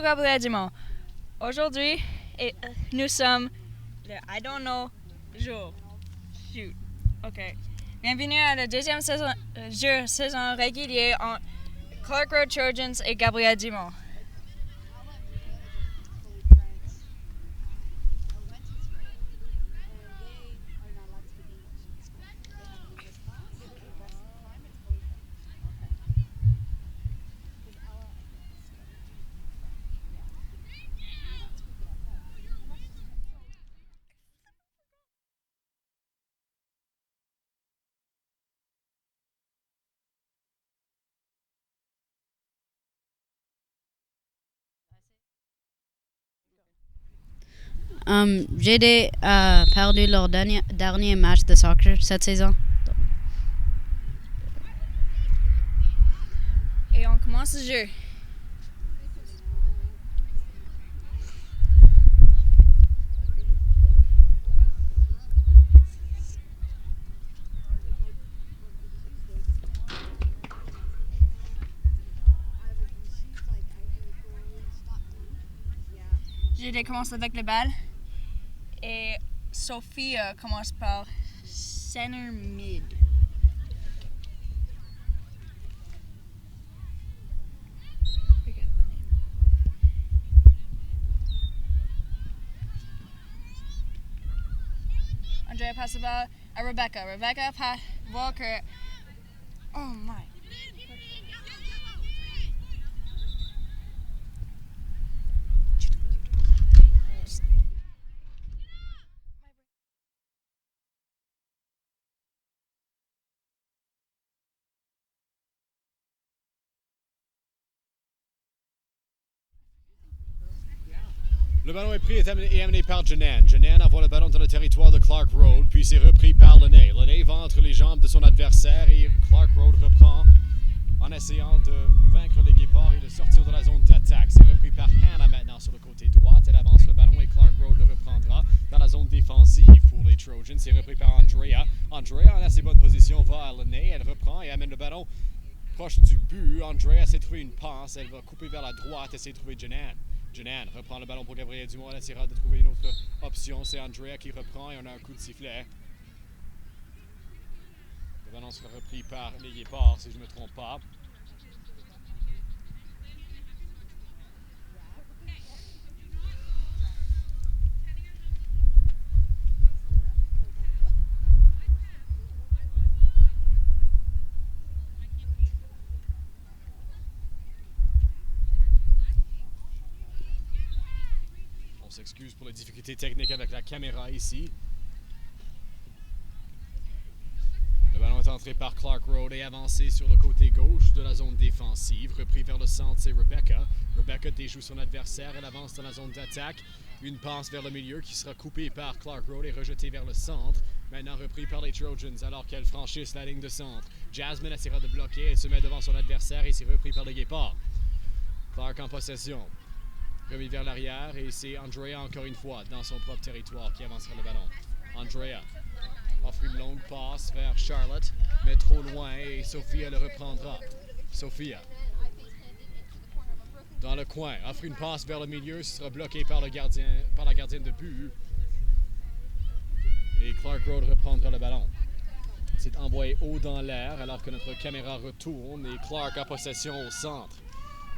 Gabriel Dumont. Aujourd'hui, nous sommes le I don't know jour. Shoot. OK. Bienvenue à la deuxième saison régulière entre Clark Road Trojans et Gabriel Dumont. J'ai perdu leur dernier match de soccer cette saison. Et on commence le jeu. Je commence avec le balle. Et Sophie commence par center mid. Andrea passe le ball à Rebecca. Rebecca voit que... Oh my. Le ballon est pris et amené par Jenan. Jenan envoie le ballon dans le territoire de Clark Road, puis c'est repris par Lenné. Lenné va entre les jambes de son adversaire et Clark Road reprend en essayant de vaincre les Guépards et de sortir de la zone d'attaque. C'est repris par Hannah maintenant sur le côté droit. Elle avance le ballon et Clark Road le reprendra dans la zone défensive pour les Trojans. C'est repris par Andrea. Andrea en assez bonne position va à Lenné. Elle reprend et amène le ballon proche du but. Andrea s'est trouvé une passe. Elle va couper vers la droite et essayer de trouver Jenan. Jenan reprend le ballon pour Gabriel Dumont. Elle essaiera de trouver une autre option. C'est Andrea qui reprend et on a un coup de sifflet. Le ballon sera repris par les Guépards, si je ne me trompe pas. On s'excuse pour les difficultés techniques avec la caméra ici. Le ballon est entré par Clark Road et avancé sur le côté gauche de la zone défensive. Repris vers le centre, c'est Rebecca. Rebecca déjoue son adversaire. Elle avance dans la zone d'attaque. Une passe vers le milieu qui sera coupée par Clark Road et rejetée vers le centre. Maintenant repris par les Trojans alors qu'elle franchissent la ligne de centre. Jasmine essaiera de bloquer. Elle se met devant son adversaire et c'est repris par les Guépards. Clark en possession. Remis vers l'arrière et c'est Andrea encore une fois dans son propre territoire qui avancera le ballon. Andrea offre une longue passe vers Charlotte, mais trop loin et Sophia le reprendra. Sophia dans le coin, offre une passe vers le milieu, ce sera bloqué par la gardienne de but. Et Clark Road reprendra le ballon. C'est envoyé haut dans l'air alors que notre caméra retourne et Clark en possession au centre.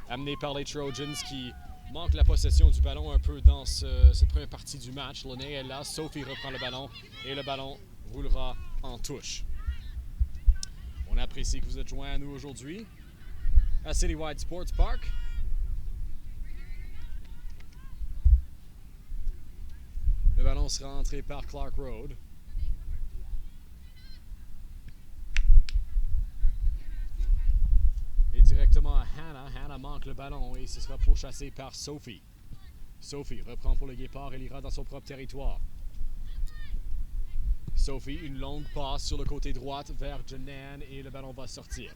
Amené par les Trojans qui manque la possession du ballon un peu dans cette première partie du match. Lenné est là, Sophie reprend le ballon et le ballon roulera en touche. On apprécie que vous êtes joints à nous aujourd'hui à Citywide Sports Park. Le ballon sera entré par Clark Road. Et directement à Hannah. Hannah manque le ballon et ce sera pourchassé par Sophie. Sophie reprend pour le Guépard. Elle ira dans son propre territoire. Sophie, une longue passe sur le côté droit vers Jenan et le ballon va sortir.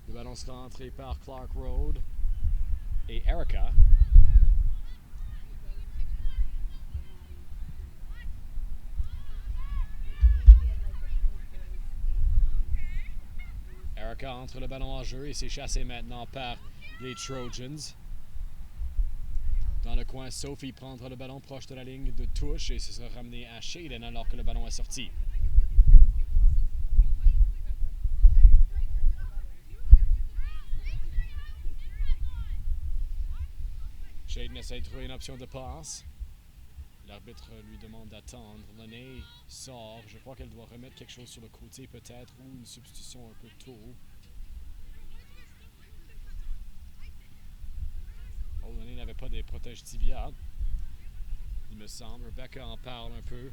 Le ballon sera entré par Clark Road et Erica. Erica entre le ballon en jeu et c'est chassé maintenant par les Trojans. Dans le coin, Sophie prendra le ballon proche de la ligne de touche et ce sera ramené à Shaden alors que le ballon est sorti. Shaden essaie de trouver une option de passe. L'arbitre lui demande d'attendre. Lenné sort. Je crois qu'elle doit remettre quelque chose sur le côté peut-être ou une substitution un peu tôt. Oh, Lenné n'avait pas des protèges tibia. Il me semble. Rebecca en parle un peu.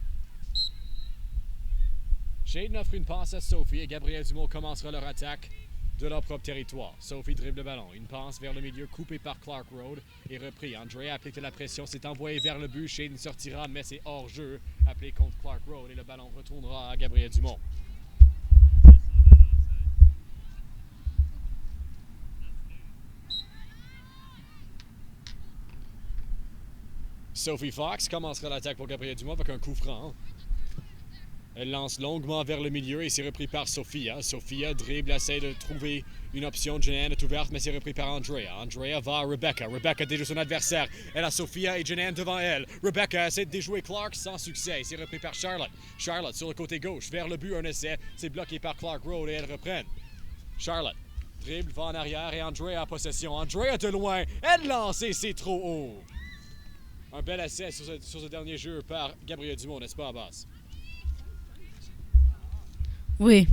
Shaden offre une passe à Sophie et Gabriel Dumont commencera leur attaque de leur propre territoire. Sophie dribble le ballon. Une passe vers le milieu coupée par Clark Road et repris. Andrea applique la pression. C'est envoyé vers le but. Shaden sortira, mais c'est hors-jeu. Appelé contre Clark Road et le ballon retournera à Gabriel Dumont. Sophie Fox commencera l'attaque pour Gabriel Dumont avec un coup franc. Elle lance longuement vers le milieu et c'est repris par Sophia. Sophia dribble, essaie de trouver une option. Jeanne est ouverte, mais c'est repris par Andrea. Andrea va à Rebecca. Rebecca déjoue son adversaire. Elle a Sophia et Jeanne devant elle. Rebecca essaie de déjouer Clark sans succès. C'est repris par Charlotte. Charlotte sur le côté gauche, vers le but, un essai. C'est bloqué par Clark Road et elle reprend. Charlotte dribble, va en arrière et Andrea en possession. Andrea de loin, elle lance et c'est trop haut. Un bel essai sur ce dernier jeu par Gabriel Dumont, n'est-ce pas, Abbas? Oui.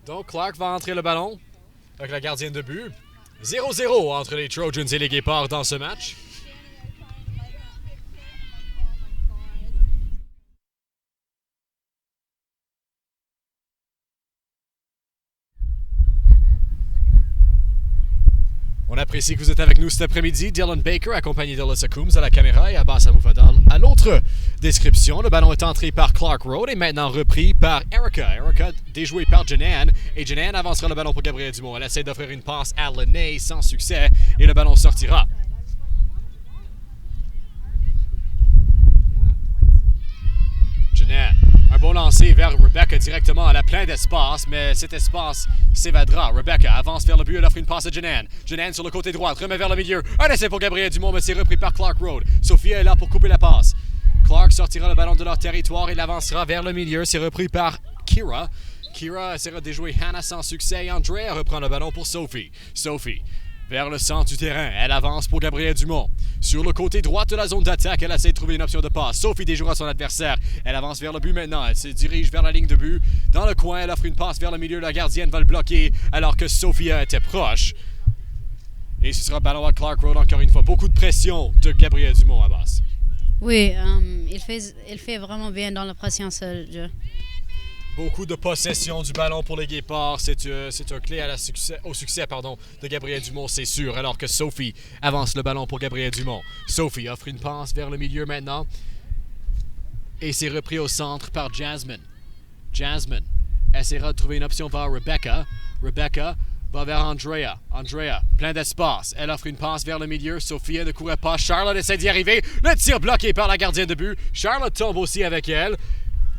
Donc, Clark va entrer le ballon avec la gardienne de but. 0-0 entre les Trojans et les Guépards dans ce match. On apprécie que vous êtes avec nous cet après-midi. Dylan Baker, accompagné d'Alyssa Coombs à la caméra et Abbas Amoufadal à l'autre description. Le ballon est entré par Clark Road et maintenant repris par Erica. Erica déjouée par Jeanne. Et Jeanne avancera le ballon pour Gabriel Dumont. Elle essaie d'offrir une passe à Lenné sans succès et le ballon sortira. Jeanne. Un bon lancer vers Rebecca directement. Elle a plein d'espace, mais cet espace s'évadera. Rebecca avance vers le but. Elle offre une passe à Jeanne. Jeanne sur le côté droit, remet vers le milieu. Un essai pour Gabriel Dumont, mais c'est repris par Clark Road. Sophia est là pour couper la passe. Clark sortira le ballon de leur territoire et l'avancera vers le milieu. C'est repris par Kira. Kira essaiera de déjouer Hannah sans succès et Andrea reprend le ballon pour Sophie. Sophie vers le centre du terrain. Elle avance pour Gabriel Dumont. Sur le côté droit de la zone d'attaque, elle essaie de trouver une option de passe. Sophie déjouera son adversaire. Elle avance vers le but maintenant. Elle se dirige vers la ligne de but. Dans le coin, elle offre une passe vers le milieu. La gardienne va le bloquer alors que Sophia était proche. Et ce sera ballon à Clark Road encore une fois. Beaucoup de pression de Gabriel Dumont à base. Oui, il fait vraiment bien dans la pression ce jeu. Beaucoup de possession du ballon pour les Guépards. C'est un clé au succès de Gabriel Dumont, c'est sûr. Alors que Sophie avance le ballon pour Gabriel Dumont. Sophie offre une passe vers le milieu maintenant. Et c'est repris au centre par Jasmine. Jasmine essaiera de trouver une option vers Rebecca. Rebecca va vers Andrea. Andrea, plein d'espace. Elle offre une passe vers le milieu. Sophia ne courait pas. Charlotte essaie d'y arriver. Le tir bloqué par la gardienne de but. Charlotte tombe aussi avec elle.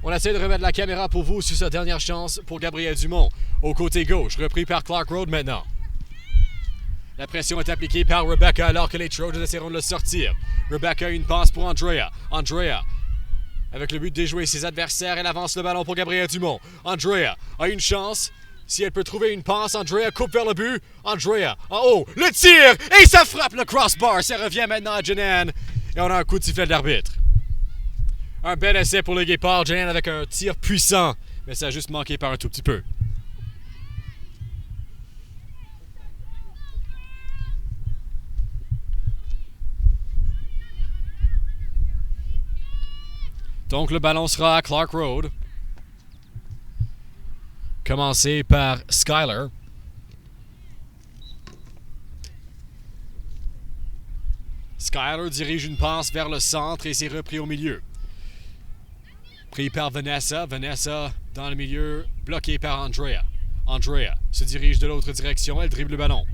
On essaie de remettre la caméra pour vous sur sa dernière chance pour Gabriel Dumont. Au côté gauche, repris par Clark Road maintenant. La pression est appliquée par Rebecca alors que les Trojans essaieront de le sortir. Rebecca a une passe pour Andrea. Andrea, avec le but de déjouer ses adversaires, elle avance le ballon pour Gabriel Dumont. Andrea a une chance. Si elle peut trouver une passe, Andrea coupe vers le but. Andrea en haut, le tir! Et ça frappe le crossbar. Ça revient maintenant à Jeanne. Et on a un coup de sifflet de l'arbitre. Un bel essai pour le Guépard. Jeanne avec un tir puissant. Mais ça a juste manqué par un tout petit peu. Donc le ballon sera à Clark Road. Commencé par Skyler. Skyler dirige une passe vers le centre et c'est repris au milieu. Pris par Vanessa. Vanessa dans le milieu, bloqué par Andrea. Andrea se dirige de l'autre direction, elle dribble le ballon.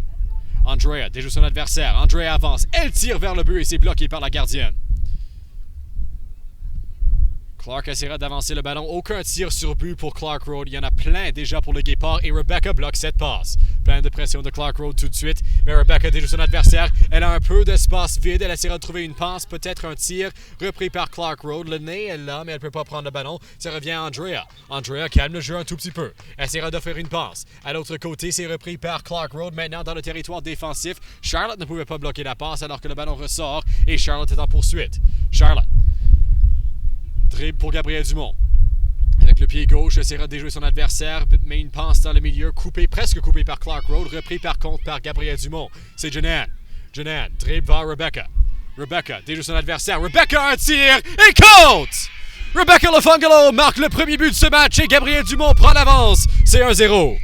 Andrea déjoue son adversaire. Andrea avance, elle tire vers le but et c'est bloqué par la gardienne. Clark essaiera d'avancer le ballon. Aucun tir sur but pour Clark Road. Il y en a plein déjà pour le Guépard et Rebecca bloque cette passe. Plein de pression de Clark Road tout de suite. Mais Rebecca déjoue son adversaire. Elle a un peu d'espace vide. Elle essaiera de trouver une passe, peut-être un tir. Repris par Clark Road. Le nez est là, mais elle ne peut pas prendre le ballon. Ça revient à Andrea. Andrea calme le jeu un tout petit peu. Elle essaiera d'offrir une passe. À l'autre côté, c'est repris par Clark Road. Maintenant dans le territoire défensif. Charlotte ne pouvait pas bloquer la passe alors que le ballon ressort. Et Charlotte est en poursuite. Charlotte. Dribble pour Gabriel Dumont. Avec le pied gauche, essaiera de déjouer son adversaire, met une passe dans le milieu, presque coupé par Clark Road, repris par contre par Gabriel Dumont. C'est Jeanne. Jeanne dribble vers Rebecca. Rebecca déjoue son adversaire. Rebecca un tir et compte! Rebecca Lafungalo marque le premier but de ce match et Gabriel Dumont prend l'avance. C'est 1-0.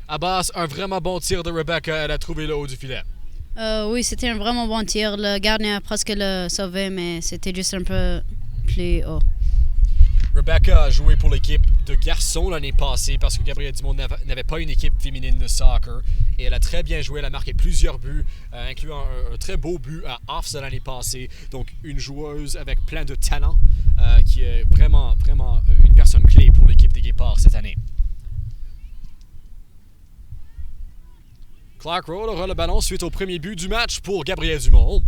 Abbas, un vraiment bon tir de Rebecca. Elle a trouvé le haut du filet. Oui, c'était un vraiment bon tir. Le gardien a presque le sauvé, mais c'était juste un peu plus haut. Rebecca a joué pour l'équipe de garçons l'année passée parce que Gabriel Dumont n'avait pas une équipe féminine de soccer. Et elle a très bien joué. Elle a marqué plusieurs buts, incluant un très beau but à Offs l'année passée. Donc, une joueuse avec plein de talent qui est vraiment une personne clé pour l'équipe des Guépards cette année. Clark Road aura le ballon suite au premier but du match pour Gabriel Dumont.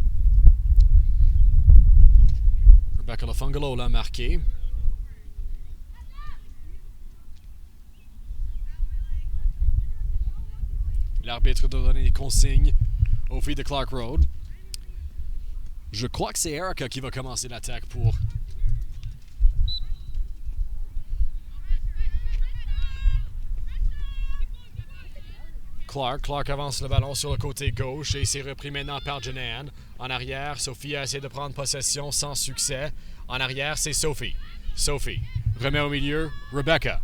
Rebecca Lafungalo l'a marqué. L'arbitre doit donner des consignes aux filles de Clark Road. Je crois que c'est Erica qui va commencer l'attaque pour Clark avance le ballon sur le côté gauche et c'est repris maintenant par Jeanne. En arrière, Sophie a essayé de prendre possession sans succès. En arrière, c'est Sophie. Sophie remet au milieu Rebecca.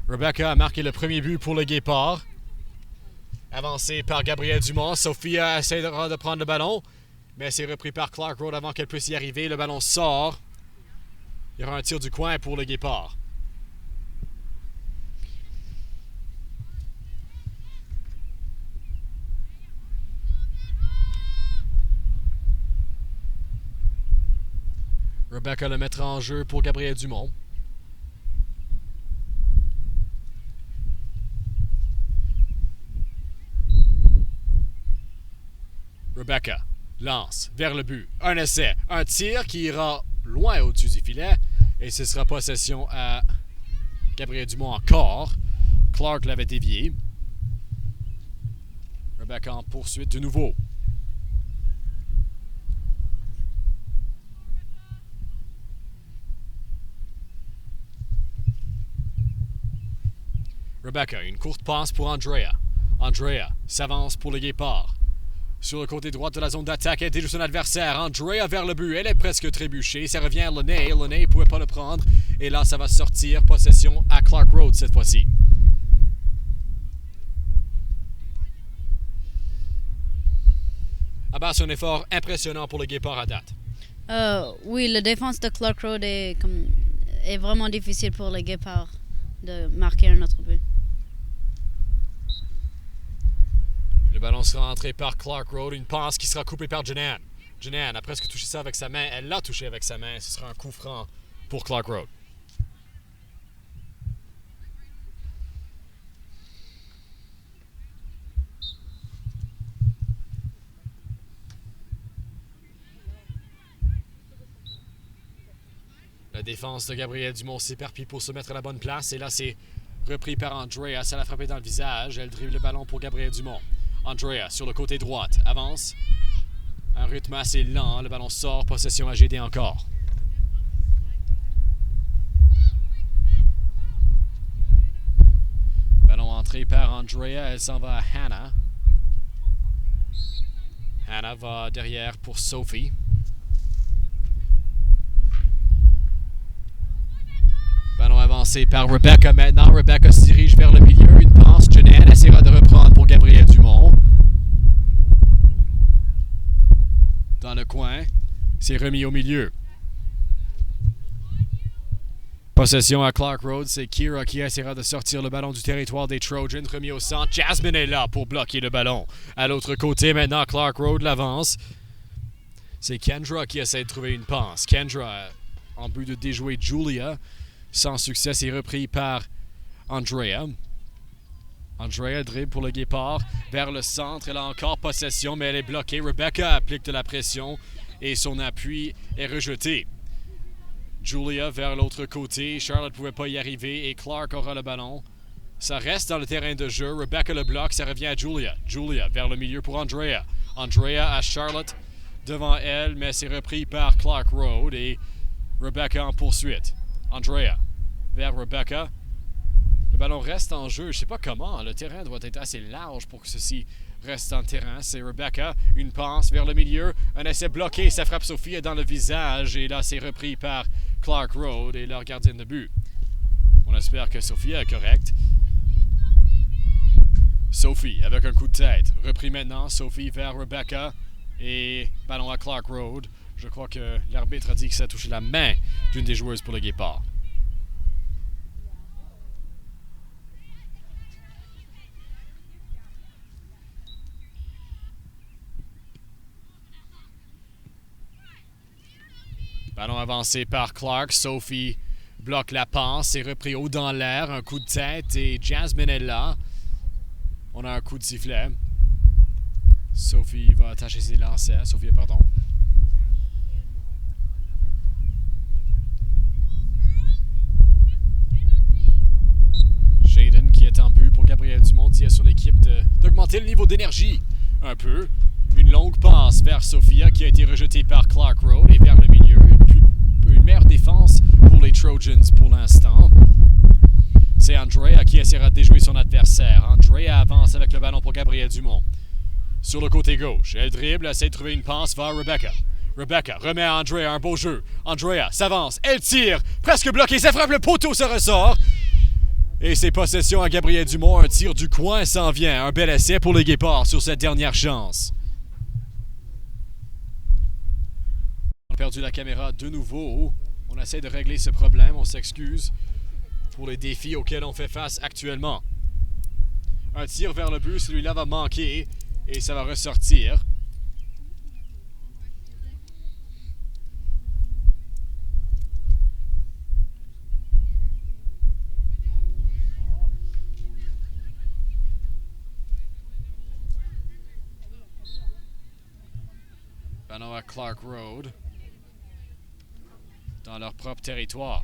Rebecca a marqué le premier but pour le Guépard. Avancé par Gabriel Dumont. Sophie a essayé de prendre le ballon, mais c'est repris par Clark Road avant qu'elle puisse y arriver. Le ballon sort. Il y aura un tir du coin pour le Guépard. Rebecca le mettra en jeu pour Gabriel Dumont. Rebecca lance vers le but. Un essai, un tir qui ira loin au-dessus du filet. Et ce sera possession à Gabriel Dumont encore. Clark l'avait dévié. Rebecca en poursuite de nouveau. Rebecca, une courte passe pour Andrea. Andrea s'avance pour le Guépard. Sur le côté droit de la zone d'attaque, elle déjoue son adversaire. Andrea vers le but. Elle est presque trébuchée. Ça revient à Lenay. Lenay ne pouvait pas le prendre. Et là, ça va sortir. Possession à Clark Road cette fois-ci. Abbas, un effort impressionnant pour le Guépard à date. Oui, la défense de Clark Road est vraiment difficile pour le Guépard de marquer un autre but. Le ballon sera entré par Clark Road. Une passe qui sera coupée par Jeanne. Jeanne a presque touché ça avec sa main. Elle l'a touché avec sa main. Ce sera un coup franc pour Clark Road. La défense de Gabriel Dumont s'éparpille pour se mettre à la bonne place. Et là, c'est repris par Andrea. Ça l'a frappé dans le visage. Elle dribble le ballon pour Gabriel Dumont. Andrea sur le côté droite. Avance. Un rythme assez lent. Le ballon sort. Possession à GD encore. Ballon entré par Andrea. Elle s'en va à Hannah. Hannah va derrière pour Sophie. Ballon avancé par Rebecca maintenant. Rebecca se dirige vers le milieu. Une passe. Jeanne essaiera de reprendre pour Gabriel Dumont. Dans le coin. C'est remis au milieu. Possession à Clark Road. C'est Kira qui essaiera de sortir le ballon du territoire des Trojans. Remis au centre. Jasmine est là pour bloquer le ballon. À l'autre côté maintenant, Clark Road l'avance. C'est Kendra qui essaie de trouver une passe. Kendra, en but de déjouer Julia, sans succès, c'est repris par Andrea. Andrea dribble pour le Guépard vers le centre. Elle a encore possession, mais elle est bloquée. Rebecca applique de la pression et son appui est rejeté. Julia vers l'autre côté. Charlotte ne pouvait pas y arriver et Clark aura le ballon. Ça reste dans le terrain de jeu. Rebecca le bloque, ça revient à Julia. Julia vers le milieu pour Andrea. Andrea à Charlotte devant elle, mais c'est repris par Clark Road et Rebecca en poursuite. Andrea vers Rebecca. Le ballon reste en jeu. Je ne sais pas comment. Le terrain doit être assez large pour que ceci reste en terrain. C'est Rebecca. Une passe vers le milieu. Un essai bloqué. Ça frappe Sophia dans le visage. Et là, c'est repris par Clark Road et leur gardienne de but. On espère que Sophia est correcte. Sophie avec un coup de tête. Repris maintenant. Sophie vers Rebecca. Et ballon à Clark Road. Je crois que l'arbitre a dit que ça a touché la main d'une des joueuses pour le Guépard. Ballon avancé par Clark. Sophie bloque la passe. C'est repris haut dans l'air. Un coup de tête et Jasmine est là. On a un coup de sifflet. Sophie va attacher ses lacets. Sophie, pardon. Shaden qui est en but pour Gabriel Dumont dit à son équipe d'augmenter le niveau d'énergie un peu. Une longue passe vers Sophia qui a été rejetée par Clark Road et vers le milieu. Une meilleure défense pour les Trojans pour l'instant. C'est Andrea qui essaiera de déjouer son adversaire. Andrea avance avec le ballon pour Gabriel Dumont. Sur le côté gauche, elle dribble, essaie de trouver une passe vers Rebecca. Rebecca remet à Andrea un beau jeu. Andrea s'avance, elle tire, presque bloquée, ça frappe le poteau, ça ressort. Et c'est possession à Gabriel Dumont, un tir du coin s'en vient. Un bel essai pour les Guépards sur cette dernière chance. On a perdu la caméra de nouveau. On essaie de régler ce problème, on s'excuse pour les défis auxquels on fait face actuellement. Un tir vers le but, celui-là va manquer et ça va ressortir. Ballon à Clark Road dans leur propre territoire.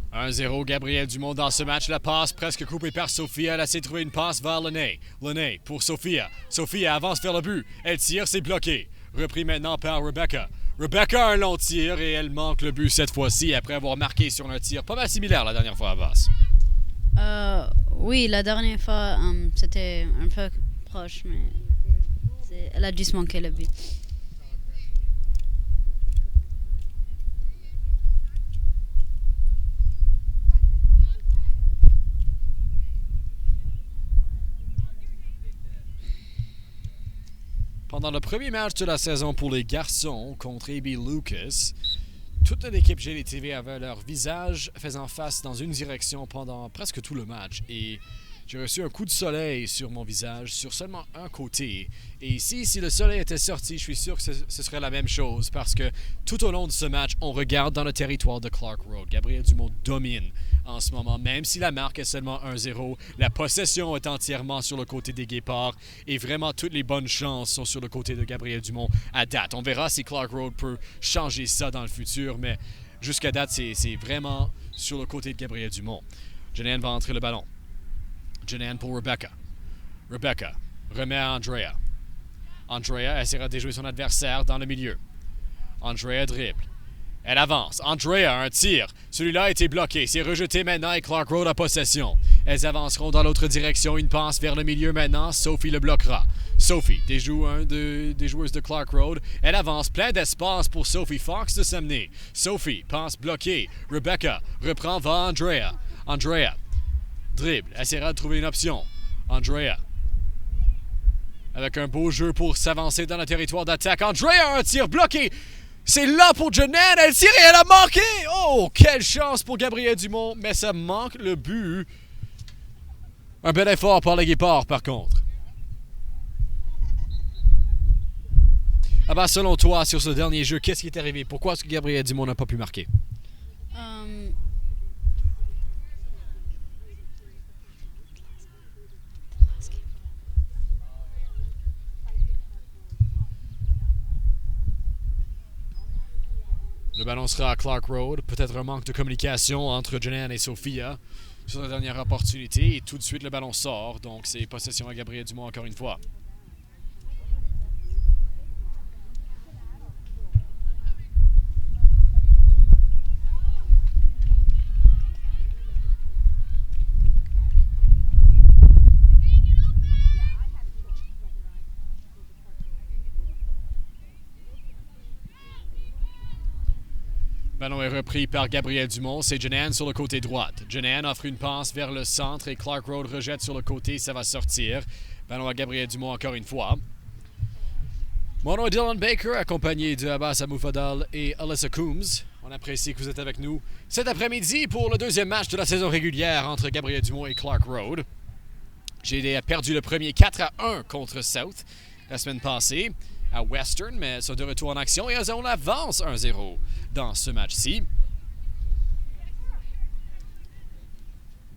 « 1-0, Gabriel Dumont dans ce match. La passe presque coupée par Sophia. Elle essaie de trouver une passe vers Lenné. Lenné pour Sophia. Sophia avance vers le but. Elle tire, c'est bloqué. Repris maintenant par Rebecca. Rebecca a un long tir et elle manque le but cette fois-ci après avoir marqué sur un tir pas mal similaire la dernière fois à Basse. Oui, la dernière fois, c'était un peu proche, mais elle a juste manqué le but. Pendant le premier match de la saison pour les garçons contre A.B. Lucas, toute l'équipe GDTV avait leur visage faisant face dans une direction pendant presque tout le match et j'ai reçu un coup de soleil sur mon visage sur seulement un côté. Et ici, si le soleil était sorti, je suis sûr que ce serait la même chose parce que tout au long de ce match, on regarde dans le territoire de Clark Road. Gabriel Dumont domine en ce moment, même si la marque est seulement 1-0. La possession est entièrement sur le côté des Guépards et vraiment toutes les bonnes chances sont sur le côté de Gabriel Dumont à date. On verra si Clark Road peut changer ça dans le futur, mais jusqu'à date, c'est vraiment sur le côté de Gabriel Dumont. Jeanne va entrer le ballon. Jeanne pour Rebecca. Rebecca remet à Andrea. Andrea essaiera de déjouer son adversaire dans le milieu. Andrea dribble. Elle avance. Andrea a un tir. Celui-là a été bloqué. C'est rejeté maintenant et Clark Road a possession. Elles avanceront dans l'autre direction. Une passe vers le milieu maintenant. Sophie le bloquera. Sophie déjoue des joueuses de Clark Road. Elle avance. Plein d'espace pour Sophie Fox de s'amener. Sophie passe bloquée. Rebecca reprend vers Andrea. Andrea dribble. Essaiera de trouver une option. Andrea avec un beau jeu pour s'avancer dans le territoire d'attaque. Andrea a un tir bloqué. C'est là pour Jeanne, elle tire et elle a manqué! Oh, quelle chance pour Gabriel Dumont, mais ça manque le but. Un bel effort par les Guépards, par contre. Ah bah, selon toi, sur ce dernier jeu, qu'est-ce qui est arrivé? Pourquoi est-ce que Gabriel Dumont n'a pas pu marquer? Le ballon sera à Clark Road. Peut-être un manque de communication entre Jeanne et Sophia sur la dernière opportunité. Et tout de suite, le ballon sort. Donc, c'est possession à Gabriel Dumont encore une fois. Ballon est repris par Gabriel Dumont. C'est Jeanne sur le côté droit. Jeanne offre une passe vers le centre et Clark Road rejette sur le côté. Ça va sortir. Ballon à Gabriel Dumont encore une fois. Mon nom est Dylan Baker, accompagné de Abbas Amoufadal et Alyssa Coombs. On apprécie que vous êtes avec nous cet après-midi pour le deuxième match de la saison régulière entre Gabriel Dumont et Clark Road. J'ai perdu le premier 4-1 contre South la semaine passée à Western, mais sont de retour en action et on avance 1-0 dans ce match-ci.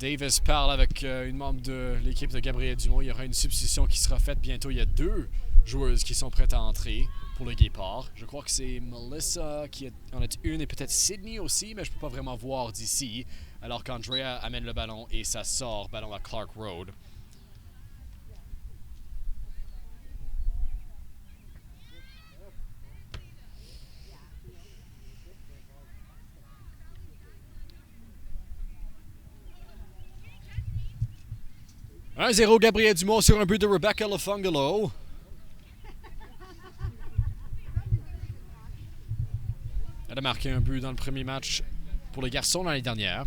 Davis parle avec une membre de l'équipe de Gabriel Dumont. Il y aura une substitution qui sera faite bientôt. Il y a 2 joueuses qui sont prêtes à entrer pour le Guépard. Je crois que c'est Melissa qui en est une et peut-être Sydney aussi, mais je ne peux pas vraiment voir d'ici. Alors qu'Andrea amène le ballon et ça sort, ballon à Clark Road. « 1-0 Gabriel Dumont sur un but de Rebecca Lafungalo. Elle a marqué un but dans le premier match pour les garçons l'année dernière.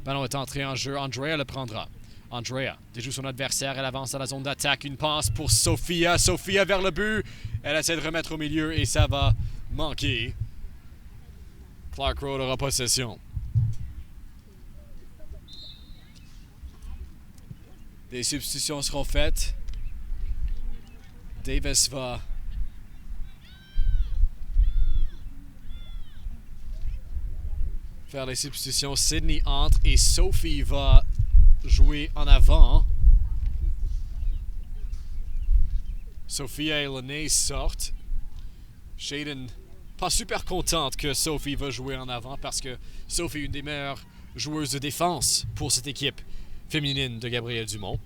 Ballon est entré en jeu. Andrea le prendra. Andrea déjoue son adversaire. Elle avance à la zone d'attaque. Une passe pour Sophia. Sophia vers le but. Elle essaie de remettre au milieu et ça va manquer. Clark Road aura possession. Des substitutions seront faites. Davis va faire les substitutions. Sydney entre et Sophie va jouer en avant. Sophia et Lene sortent. Shaden, pas super contente que Sophie va jouer en avant parce que Sophie est une des meilleures joueuses de défense pour cette équipe féminine de Gabriel Dumont.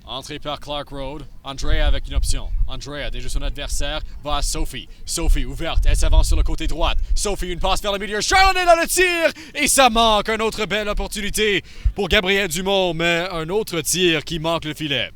Entrée par Clark Road. Andrea avec une option. Andrea, déjà son adversaire, va à Sophie. Sophie ouverte, elle s'avance sur le côté droit. Sophie, une passe vers le milieu. Charlotte est dans le tir! Et ça manque. Une autre belle opportunité pour Gabriel Dumont, mais un autre tir qui manque le filet.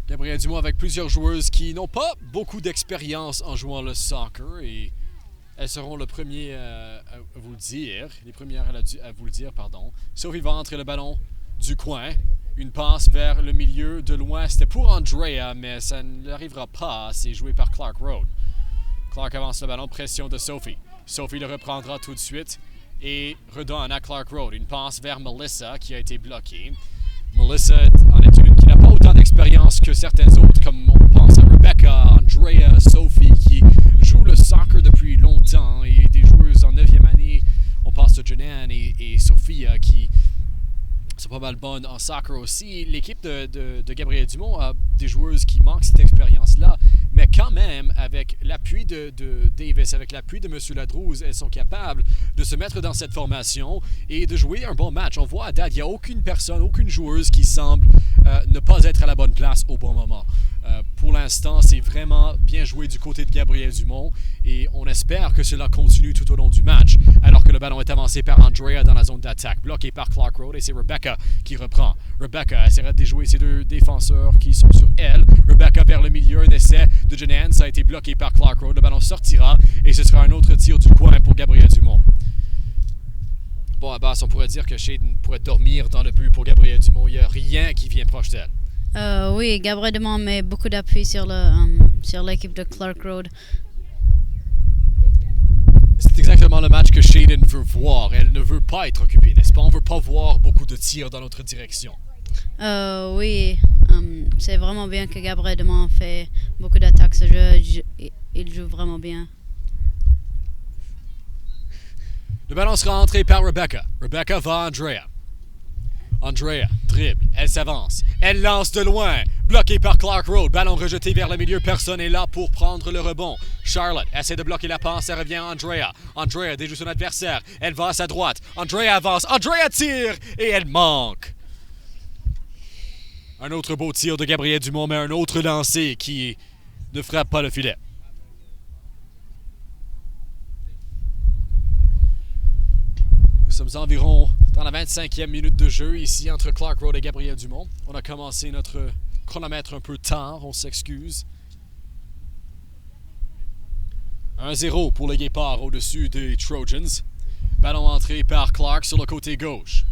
Gabriel Dumont avec plusieurs joueuses qui n'ont pas beaucoup d'expérience en jouant le soccer et elles seront le premier à vous le dire. Les premières à vous le dire, pardon. Sophie va entrer le ballon du coin. Une passe vers le milieu de loin. C'était pour Andrea, mais ça n'arrivera pas. C'est joué par Clark Road. Clark avance le ballon, pression de Sophie. Sophie le reprendra tout de suite et redonne à Clark Road. Une passe vers Melissa qui a été bloquée. Melissa en est une qui n'a pas autant d'expérience que certains autres, comme on pense à Rebecca, Andrea, Sophie, qui jouent le soccer depuis longtemps, et des joueuses en 9e année. On pense à Jeanne et Sophia, qui sont pas mal bonnes en soccer aussi. L'équipe de Gabriel Dumont a des joueuses qui manquent cette expérience-là, mais quand même, avec l'appui de Davis, avec l'appui de M. Ladrouze, elles sont capables de se mettre dans cette formation et de jouer un bon match. On voit à date, il n'y a aucune personne, aucune joueuse qui semble ne pas être à la bonne place au bon moment. Pour l'instant, c'est vraiment bien joué du côté de Gabriel Dumont et on espère que cela continue tout au long du match. Alors que le ballon est avancé par Andrea dans la zone d'attaque, bloqué par Clark Road et c'est Rebecca qui reprend. Rebecca essaiera de déjouer ses deux défenseurs qui sont sur elle. Rebecca vers le milieu, un essai de Jenan, ça a été bloqué par Clark Road. Le ballon sortira et ce sera un autre tir du coin pour Gabriel Dumont. Bon, à base, on pourrait dire que Shaden pourrait dormir dans le but pour Gabriel Dumont. Il n'y a rien qui vient proche d'elle. Oui, Gabriel Dumont met beaucoup d'appui sur l'équipe de Clark Road. C'est exactement le match que Shaden veut voir. Elle ne veut pas être occupée, n'est-ce pas? On ne veut pas voir beaucoup de tirs dans notre direction. Oui, c'est vraiment bien que Gabriel Dumont fait beaucoup d'attaques ce jeu. Il joue vraiment bien. Le ballon sera entré par Rebecca. Rebecca va à Andrea. Andrea dribble, elle s'avance, elle lance de loin, bloqué par Clark Road, ballon rejeté vers le milieu, personne n'est là pour prendre le rebond. Charlotte essaie de bloquer la passe, elle revient à Andrea. Andrea déjoue son adversaire, elle va à sa droite, Andrea avance, Andrea tire et elle manque. Un autre beau tir de Gabriel Dumont, mais un autre lancé qui ne frappe pas le filet. Nous sommes environ dans la 25e minute de jeu ici entre Clark Road et Gabriel Dumont. On a commencé notre chronomètre un peu tard, on s'excuse. 1-0 pour le Guépard au-dessus des Trojans. Ballon entré par Clark sur le côté gauche.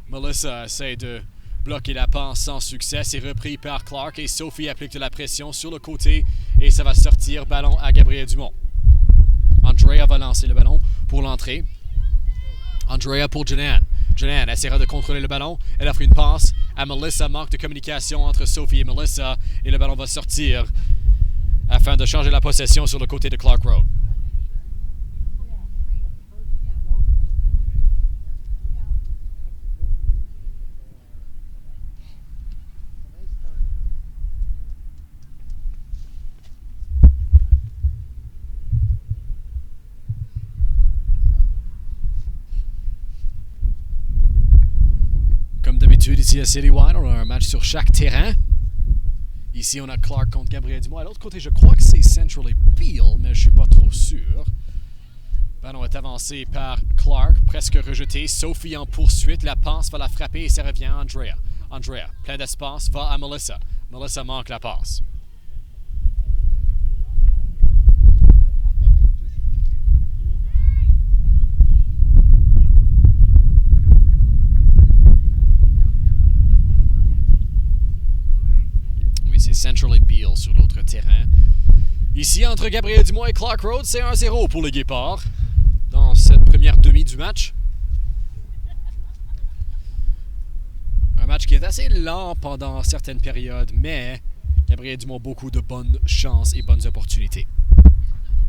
Melissa essaie de bloquer la passe sans succès. C'est repris par Clark et Sophie applique de la pression sur le côté et ça va sortir. Ballon à Gabriel Dumont. Andrea va lancer le ballon pour l'entrée. Andrea pour Jenan. Jenan essaiera de contrôler le ballon. Elle offre une passe à Melissa. Manque de communication entre Sophie et Melissa. Et le ballon va sortir afin de changer la possession sur le côté de Clark Road. Comme d'habitude, ici à Citywide, on a un match sur chaque terrain. Ici, on a Clark contre Gabriel Dumont. À l'autre côté, je crois que c'est Central et Beale, mais je suis pas trop sûr. Ballon est avancé par Clark, presque rejeté. Sophie en poursuite. La passe va la frapper et ça revient à Andrea. Andrea, plein d'espace, va à Melissa. Melissa manque la passe. Central et Beale sur l'autre terrain. Ici, entre Gabriel Dumont et Clark Road, c'est 1-0 pour le Guépard dans cette première demi du match. Un match qui est assez lent pendant certaines périodes, mais Gabriel Dumont a beaucoup de bonnes chances et bonnes opportunités.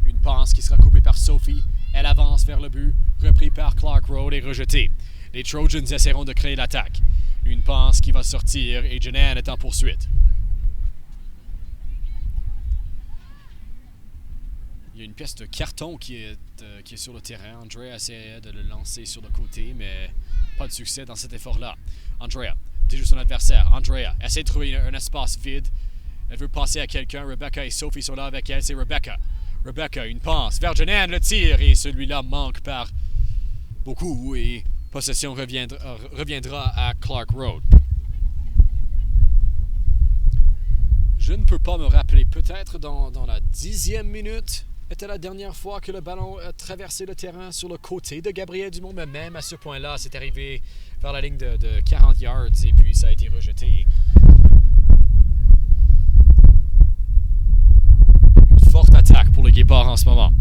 Une passe qui sera coupée par Sophie. Elle avance vers le but, repris par Clark Road et rejetée. Les Trojans essaieront de créer l'attaque. Une passe qui va sortir et Jenan est en poursuite. Il y a une pièce de carton qui est sur le terrain. Andrea essaie de le lancer sur le côté, mais pas de succès dans cet effort-là. Andrea déjoue son adversaire. Andrea essaie de trouver un espace vide. Elle veut passer à quelqu'un. Rebecca et Sophie sont là avec elle. C'est Rebecca. Rebecca, une passe vers Jenan, le tir, et celui-là manque par beaucoup, et possession reviendra à Clark Road. Je ne peux pas me rappeler, peut-être dans la 10e minute, était la dernière fois que le ballon a traversé le terrain sur le côté de Gabriel Dumont, mais même à ce point-là, c'est arrivé vers la ligne de 40 yards et puis ça a été rejeté. Une forte attaque pour le Guépard en ce moment.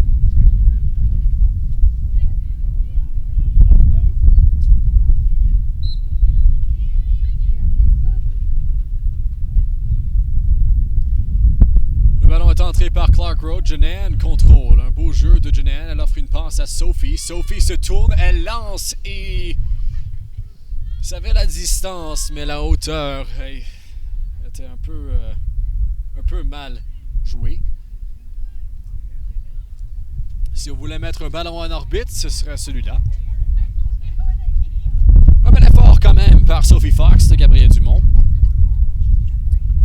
Le ballon est entré par Clark Road. Jenan contrôle. Un beau jeu de Jenan. Elle offre une passe à Sophie. Sophie se tourne. Elle lance et... Ça avait la distance, mais la hauteur était un peu mal jouée. Si on voulait mettre un ballon en orbite, ce serait celui-là. Un bel effort quand même par Sophie Fox de Gabriel Dumont.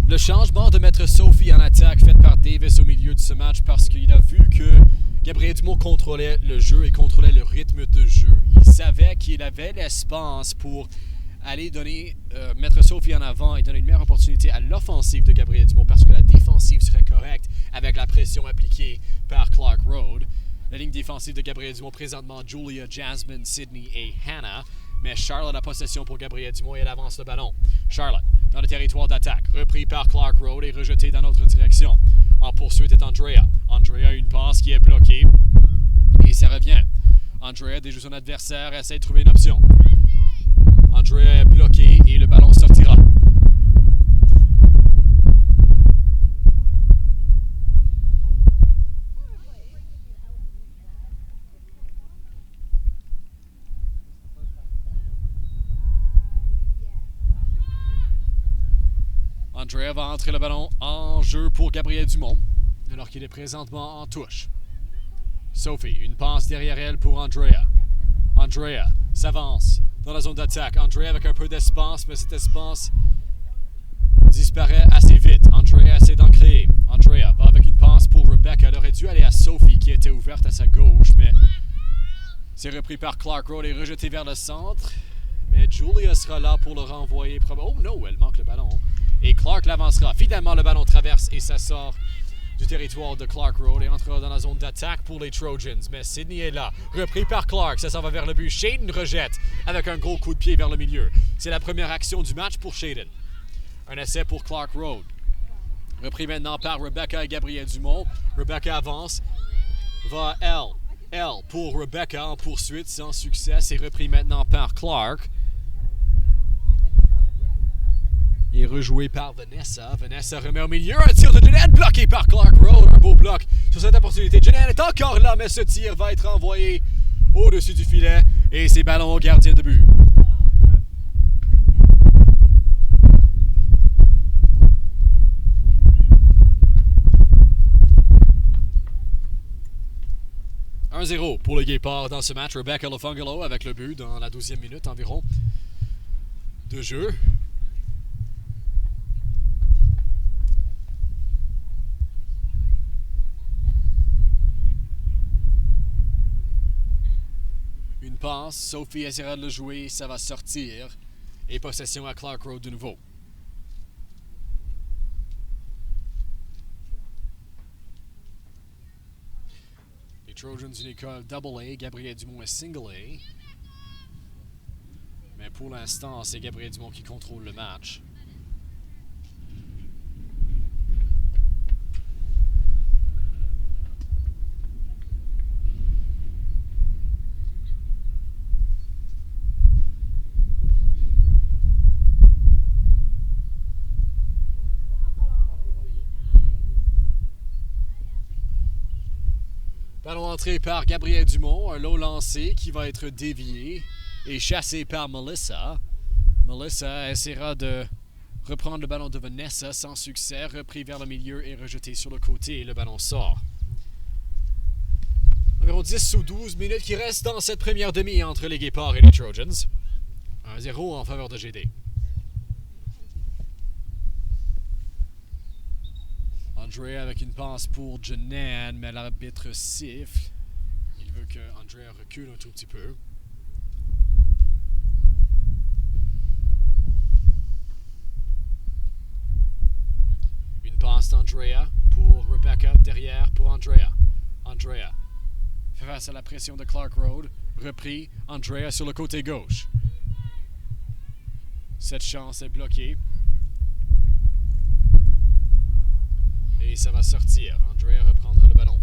Le changement de mettre Sophie en attaque fait par Davis au milieu de ce match parce qu'il a vu que Gabriel Dumont contrôlait le jeu et contrôlait le rythme de jeu. Il savait qu'il avait l'espace pour aller mettre Sophie en avant et donner une meilleure opportunité à l'offensive de Gabriel Dumont parce que la défensive serait correcte avec la pression appliquée par Clark Road. La ligne défensive de Gabriel Dumont présentement Julia, Jasmine, Sydney et Hannah. Mais Charlotte a possession pour Gabriel Dumont et elle avance le ballon. Charlotte dans le territoire d'attaque, repris par Clark Road et rejeté dans notre direction. En poursuite est Andrea. Andrea a une passe qui est bloquée et ça revient. Andrea déjoue son adversaire et essaie de trouver une option. Andrea est bloqué et le ballon sortira. Andrea va entrer le ballon en jeu pour Gabriel Dumont, alors qu'il est présentement en touche. Sophie, une passe derrière elle pour Andrea. Andrea s'avance dans la zone d'attaque. Andrea avec un peu d'espace, mais cet espace disparaît assez vite. Andrea essaie d'en créer. Andrea va avec une passe pour Rebecca. Elle aurait dû aller à Sophie qui était ouverte à sa gauche, mais c'est repris par Clark Road et rejeté vers le centre. Mais Julia sera là pour le renvoyer. Oh non, elle manque le ballon. Et Clark l'avancera. Finalement, le ballon traverse et ça sort du territoire de Clark Road et entrera dans la zone d'attaque pour les Trojans. Mais Sydney est là. Repris par Clark. Ça s'en va vers le but. Shaden rejette avec un gros coup de pied vers le milieu. C'est la première action du match pour Shaden. Un essai pour Clark Road. Repris maintenant par Rebecca et Gabriel Dumont. Rebecca avance. Va elle pour Rebecca en poursuite sans succès. C'est repris maintenant par Clark. Et rejoué par Vanessa. Vanessa remet au milieu. Un tir de Jeanette bloqué par Clark Road. Un beau bloc sur cette opportunité. Jeanette est encore là, mais ce tir va être envoyé au-dessus du filet. Et c'est ballon au gardien de but. « 1-0 pour le Guépard dans ce match. Rebecca Lofangelo avec le but dans la 12e minute environ de jeu. Une passe, Sophie essaiera de le jouer, ça va sortir. Et possession à Clark Road de nouveau. Les Trojans une école double A, Gabriel Dumont est single A. Mais pour l'instant, c'est Gabriel Dumont qui contrôle le match. Ballon entré par Gabriel Dumont, un low lancé qui va être dévié et chassé par Melissa. Melissa essaiera de reprendre le ballon de Vanessa sans succès, repris vers le milieu et rejeté sur le côté et le ballon sort. Environ 10 ou 12 minutes qui restent dans cette première demi entre les Guépards et les Trojans. 1-0 en faveur de GD. Andrea avec une passe pour Jeanette, mais l'arbitre siffle. Il veut que Andrea recule un tout petit peu. Une passe d'Andrea pour Rebecca, derrière pour Andrea. Andrea fait face à la pression de Clark Road. Repris, Andrea sur le côté gauche. Cette chance est bloquée. Et ça va sortir. Andrea reprendra le ballon.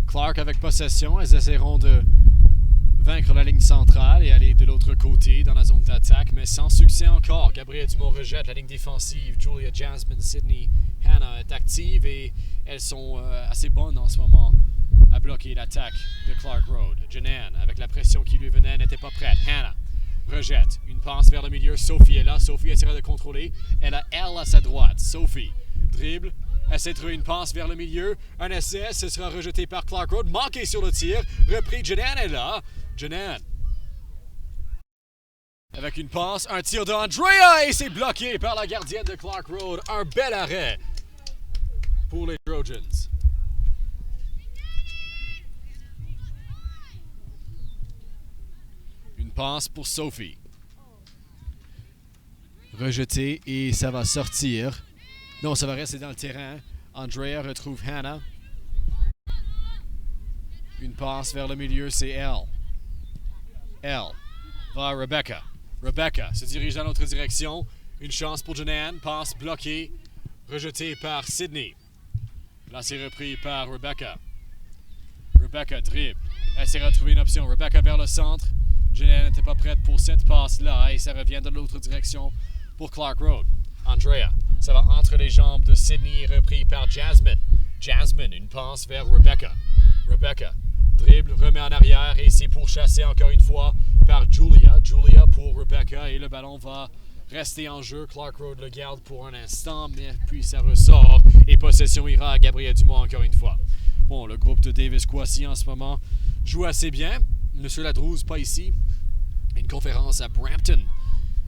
Clark avec possession. Elles essaieront de vaincre la ligne centrale et aller de l'autre côté dans la zone d'attaque, mais sans succès encore. Gabriel Dumont rejette la ligne défensive. Julia, Jasmine, Sydney, Hannah est active et elles sont assez bonnes en ce moment à bloquer l'attaque de Clark Road. Jeanette, avec la pression qui lui venait, n'était pas prête. Hannah rejette. Une passe vers le milieu. Sophie est là. Sophie essaiera de contrôler. Elle a elle à sa droite. Sophie dribble. Essaie de trouver une passe vers le milieu. Un essai, ce sera rejeté par Clark Road. Manqué sur le tir. Repris, Janan est là. Janan. Avec une passe, un tir d'Andrea et c'est bloqué par la gardienne de Clark Road. Un bel arrêt pour les Trojans. Une passe pour Sophie. Rejeté et ça va sortir. Non, ça va rester dans le terrain. Andrea retrouve Hannah. Une passe vers le milieu, c'est elle. Elle va à Rebecca. Rebecca se dirige dans l'autre direction. Une chance pour Janan. Passe bloquée. Rejetée par Sydney. Là, c'est repris par Rebecca. Rebecca dribble. Elle s'est retrouvée une option. Rebecca vers le centre. Janan n'était pas prête pour cette passe-là et ça revient dans l'autre direction pour Clark Road. Andrea, ça va entre les jambes de Sydney et repris par Jasmine. Jasmine, une passe vers Rebecca. Rebecca dribble, remet en arrière et c'est pourchassé encore une fois par Julia. Julia pour Rebecca et le ballon va rester en jeu. Clark Road le garde pour un instant, mais puis ça ressort et possession ira à Gabriel Dumont encore une fois. Bon, le groupe de Davis Kouassi en ce moment joue assez bien. Monsieur Ladrouze, pas ici. Une conférence à Brampton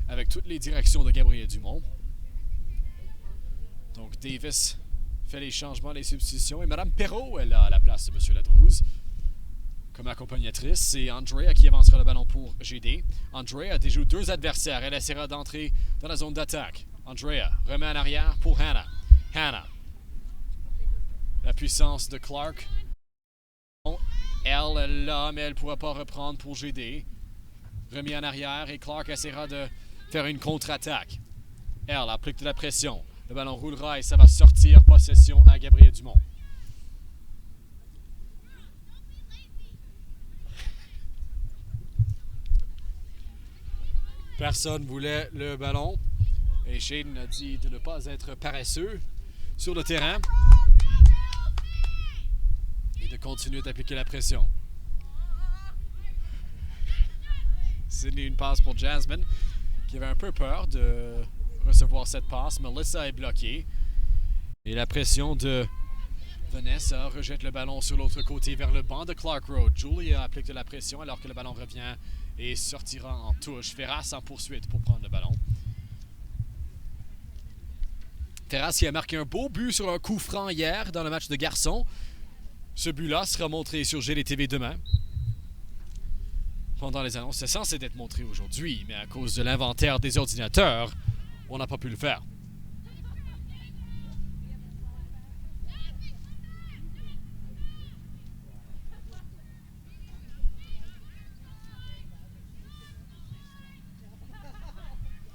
avec toutes les directions de Gabriel Dumont. Donc Davis fait les changements, les substitutions. Et Mme Perrault est là à la place de M. Ladrouze comme accompagnatrice. C'est Andrea qui avancera le ballon pour GD. Andrea déjoue deux adversaires. Elle essaiera d'entrer dans la zone d'attaque. Andrea remet en arrière pour Hannah. Hannah. La puissance de Clark. Elle est là, mais elle ne pourra pas reprendre pour GD. Remis en arrière et Clark essaiera de faire une contre-attaque. Elle applique de la pression. Le ballon roulera et ça va sortir. Possession à Gabriel Dumont. Personne voulait le ballon. Et Shane a dit de ne pas être paresseux sur le terrain. Et de continuer d'appliquer la pression. Sydney, une passe pour Jasmine, qui avait un peu peur de recevoir cette passe. Melissa est bloquée. Et la pression de Vanessa rejette le ballon sur l'autre côté vers le banc de Clark Road. Julia applique de la pression alors que le ballon revient et sortira en touche. Ferras en poursuite pour prendre le ballon. Ferras qui a marqué un beau but sur un coup franc hier dans le match de garçons. Ce but-là sera montré sur GDTV demain. Pendant les annonces, c'est censé être montré aujourd'hui, mais à cause de l'inventaire des ordinateurs, on n'a pas pu le faire.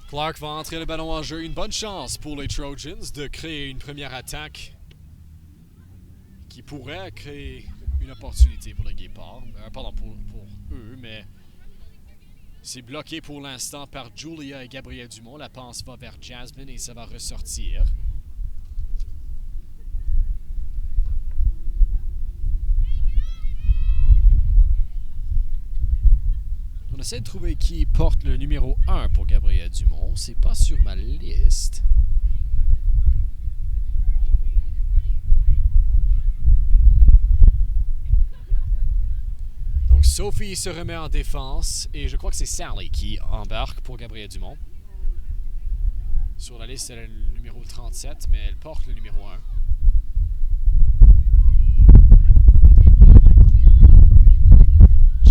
Clark va entrer le ballon en jeu. Une bonne chance pour les Trojans de créer une première attaque qui pourrait créer une opportunité pour le Guépard. Pardon, pour eux, mais c'est bloqué pour l'instant par Julia et Gabriel Dumont. La passe va vers Jasmine et ça va ressortir. On essaie de trouver qui porte le numéro 1 pour Gabriel Dumont. C'est pas sur ma liste. Donc Sophie se remet en défense et je crois que c'est Sally qui embarque pour Gabriel Dumont. Sur la liste, elle est le numéro 37, mais elle porte le numéro 1.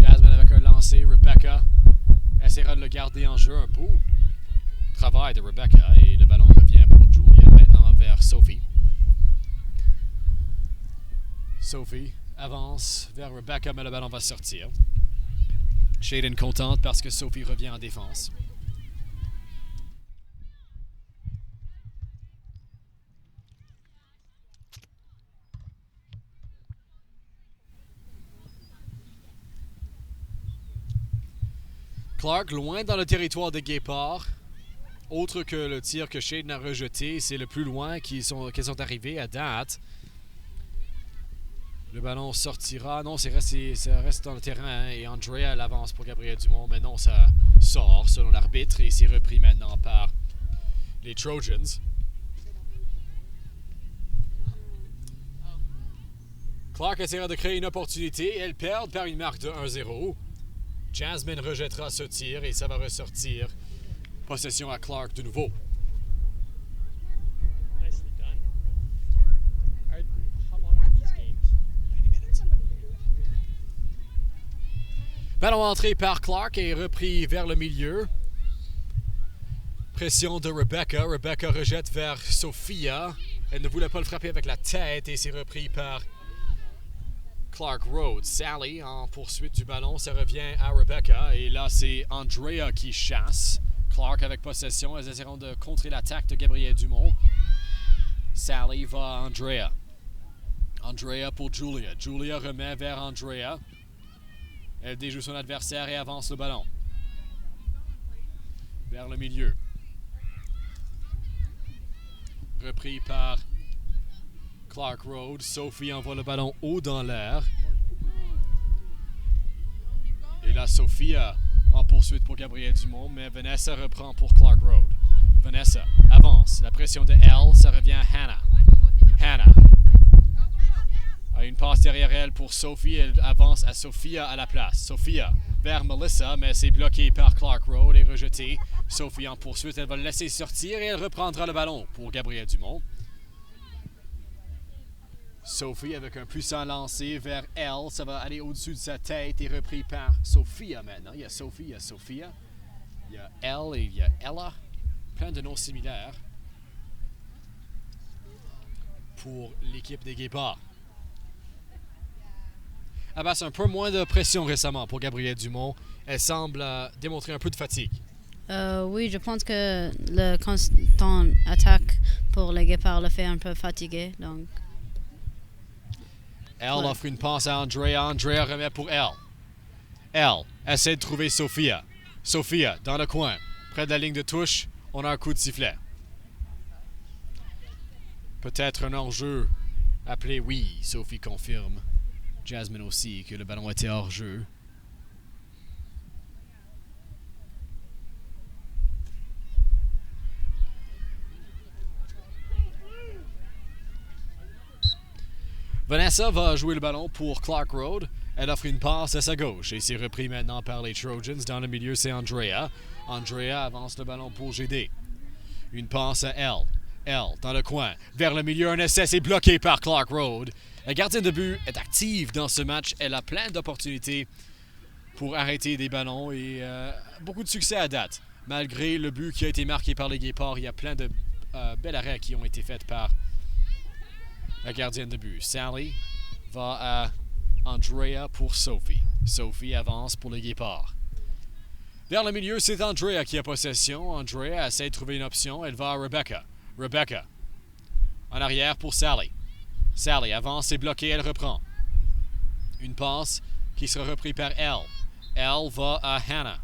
Jasmine avec un lancer, Rebecca essaiera de le garder en jeu. Un beau travail de Rebecca et le ballon revient pour Julia maintenant vers Sophie. Sophie avance vers Rebecca, mais le ballon va sortir. Shaden contente parce que Sophie revient en défense. Clark, loin dans le territoire de Guépard. Autre que le tir que Shaden a rejeté, c'est le plus loin qu'ils sont arrivés à date. Le ballon sortira. Non, ça reste dans le terrain. Et Andrea l'avance pour Gabriel Dumont. Mais non, ça sort selon l'arbitre. Et c'est repris maintenant par les Trojans. Clark essaiera de créer une opportunité. Elles perdent par une marque de 1-0. Jasmine rejettera ce tir et ça va ressortir. Possession à Clark de nouveau. Nicely done. How long are these games? 90 minutes. Ballon entré par Clark et repris vers le milieu. Pression de Rebecca. Rebecca rejette vers Sophia. Elle ne voulait pas le frapper avec la tête et c'est repris par Clark Road. Sally en poursuite du ballon. Ça revient à Rebecca. Et là, c'est Andrea qui chasse. Clark avec possession. Elles essaieront de contrer l'attaque de Gabrielle Dumont. Sally va à Andrea. Andrea pour Julia. Julia remet vers Andrea. Elle déjoue son adversaire et avance le ballon. Vers le milieu. Repris par Clark Road. Sophie envoie le ballon haut dans l'air. Et là, Sophia en poursuite pour Gabrielle Dumont, mais Vanessa reprend pour Clark Road. Vanessa avance. La pression de Elle, ça revient à Hannah. Hannah a une passe derrière elle pour Sophie. Elle avance à Sophia à la place. Sophia vers Melissa, mais c'est bloqué par Clark Road et rejeté. Sophie en poursuite, elle va le laisser sortir et elle reprendra le ballon pour Gabrielle Dumont. Sophie avec un puissant lancer vers Elle. Ça va aller au-dessus de sa tête et repris par Sophia maintenant. Il y a Sophie, il y a Sophia. Il y a Elle et il y a Ella. Plein de noms similaires pour l'équipe des Guépards. Abbas, un peu moins de pression récemment pour Gabrielle Dumont. Elle semble démontrer un peu de fatigue. Oui, je pense que le constant attaque pour les Guépards le fait un peu fatigué. Donc. Elle offre une passe à Andrea. Andrea remet pour Elle. Elle essaie de trouver Sophia. Sophia dans le coin. Près de la ligne de touche, on a un coup de sifflet. Peut-être un hors-jeu appelé oui. Sophie confirme. Jasmine aussi que le ballon était hors-jeu. Vanessa va jouer le ballon pour Clark Road. Elle offre une passe à sa gauche et c'est repris maintenant par les Trojans. Dans le milieu, c'est Andrea. Andrea avance le ballon pour GD. Une passe à Elle. Elle, dans le coin. Vers le milieu, un essai, c'est bloqué par Clark Road. La gardienne de but est active dans ce match. Elle a plein d'opportunités pour arrêter des ballons et beaucoup de succès à date. Malgré le but qui a été marqué par les Guépards, il y a plein de bels arrêts qui ont été faits par la gardienne de but. Sally va à Andrea pour Sophie. Sophie avance pour les Guépards. Vers le milieu, c'est Andrea qui a possession. Andrea essaie de trouver une option. Elle va à Rebecca. Rebecca en arrière pour Sally. Sally avance et bloquée, elle reprend. Une passe qui sera reprise par Elle. Elle va à Hannah.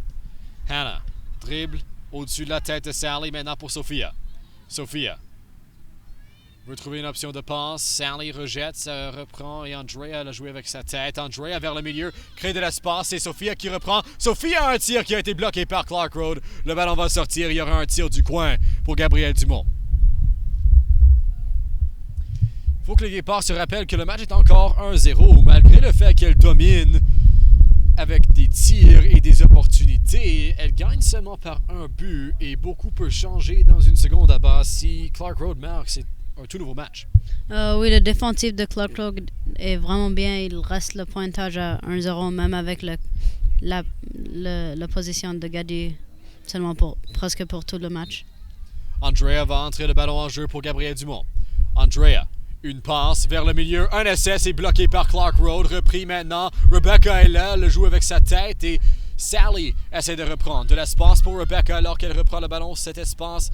Hannah dribble au-dessus de la tête de Sally, maintenant pour Sophia. Sophia veut trouver une option de passe. Sally rejette, ça reprend et Andrea l'a joué avec sa tête. Andrea vers le milieu, crée de l'espace. C'est Sophia qui reprend. Sophia a un tir qui a été bloqué par Clark Road. Le ballon va sortir. Il y aura un tir du coin pour Gabrielle Dumont. Il faut que les Guépards se rappellent que le match est encore 1-0, malgré le fait qu'elle domine avec des tirs et des opportunités. Elle gagne seulement par un but et beaucoup peut changer dans une seconde à base. Si Clark Road marque, c'est un tout nouveau match. Oui, le défensif de Clark Road est vraiment bien. Il reste le pointage à 1-0, même avec la position de garder seulement presque pour tout le match. Andrea va entrer le ballon en jeu pour Gabrielle Dumont. Andrea. Une passe vers le milieu, un essai, c'est bloqué par Clark Road, repris maintenant. Rebecca est là, le joue avec sa tête et Sally essaie de reprendre de l'espace pour Rebecca alors qu'elle reprend le ballon. Cet espace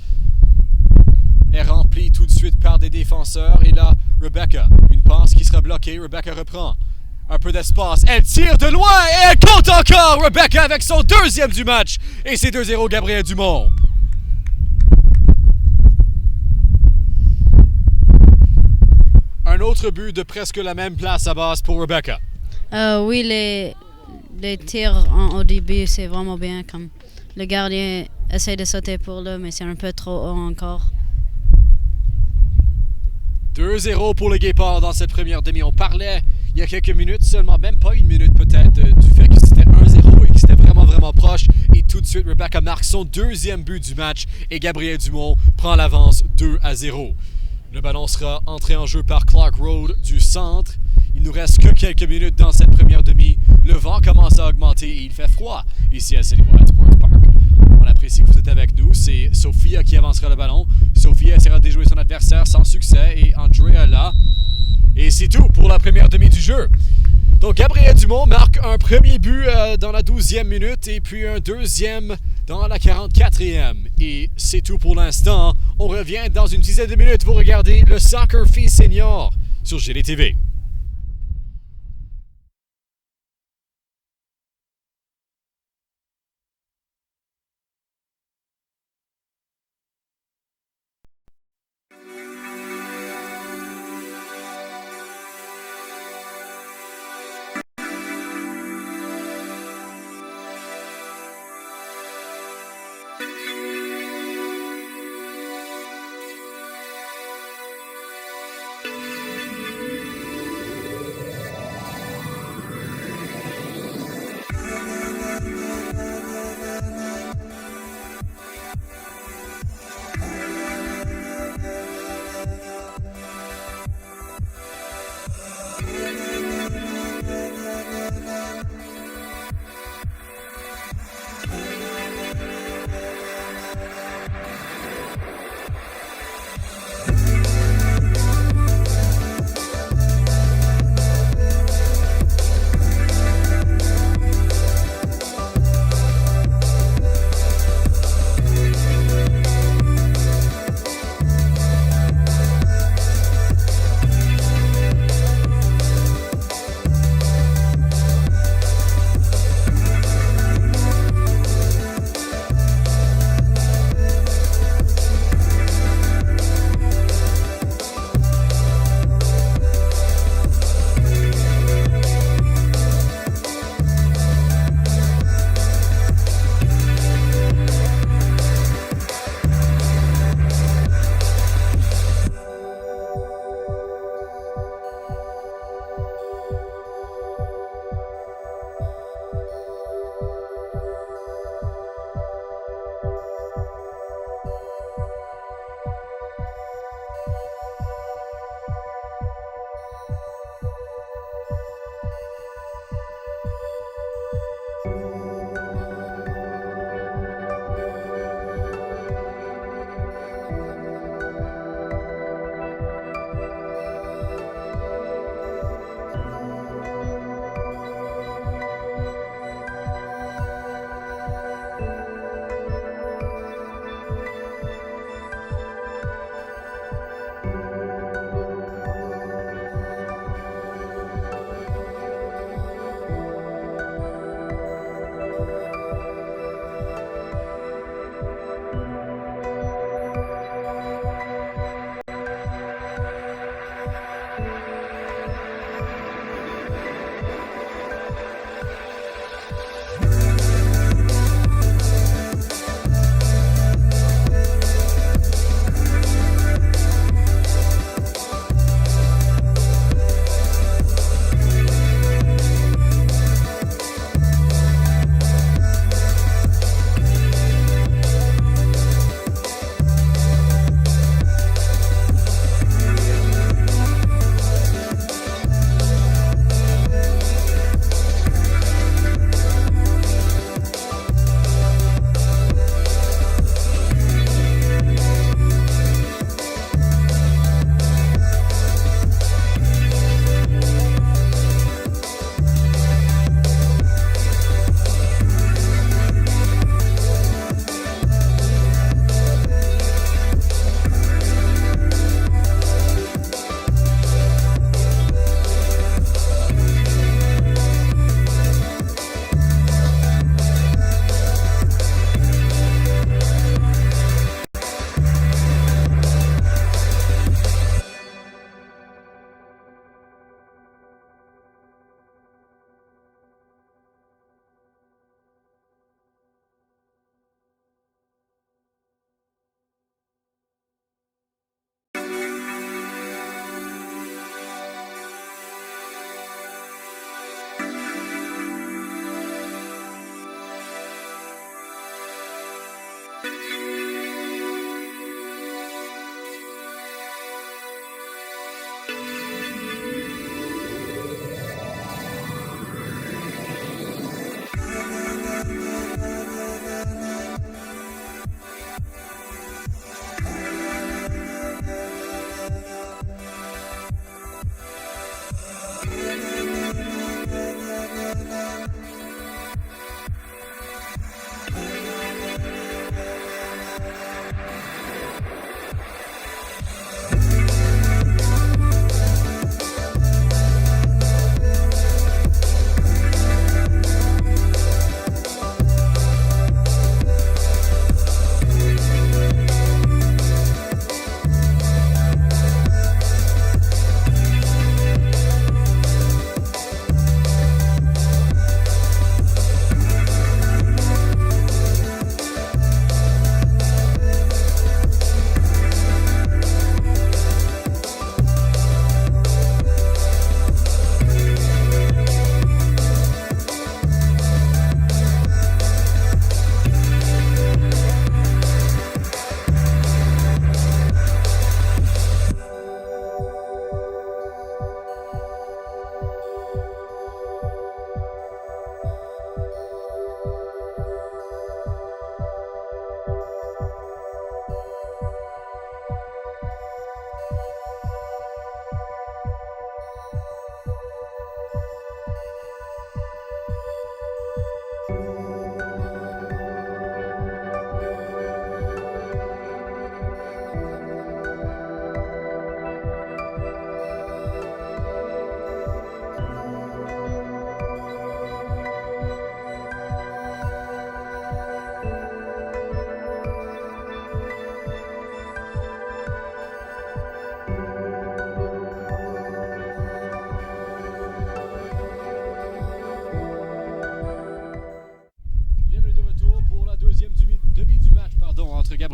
est rempli tout de suite par des défenseurs et là, Rebecca, une passe qui sera bloquée, Rebecca reprend. Un peu d'espace, elle tire de loin et elle compte encore! Rebecca avec son deuxième du match et c'est 2-0 Gabrielle Dumont. Un autre but de presque la même place à base pour Rebecca. Oui, les tirs au début, c'est vraiment bien. Comme le gardien essaie de sauter pour le, mais c'est un peu trop haut encore. 2-0 pour les Guépards dans cette première demi. On parlait il y a quelques minutes, seulement même pas une minute peut-être, du fait que c'était 1-0 et que c'était vraiment vraiment proche. Et tout de suite, Rebecca marque son deuxième but du match et Gabriel Dumont prend l'avance 2-0. Le ballon sera entré en jeu par Clark Road du centre. Il nous reste que quelques minutes dans cette première demi. Le vent commence à augmenter et il fait froid ici à City Wallet Sports Park. On apprécie que vous êtes avec nous. C'est Sophia qui avancera le ballon. Sophia essaiera de déjouer son adversaire sans succès et Andrea là. Et c'est tout pour la première demi du jeu. Donc Gabriel Dumont marque un premier but dans la 12e minute et puis un deuxième dans la 44e. Et c'est tout pour l'instant. On revient dans une dizaine de minutes. Vous regardez le Soccer Fille Senior sur GDTV.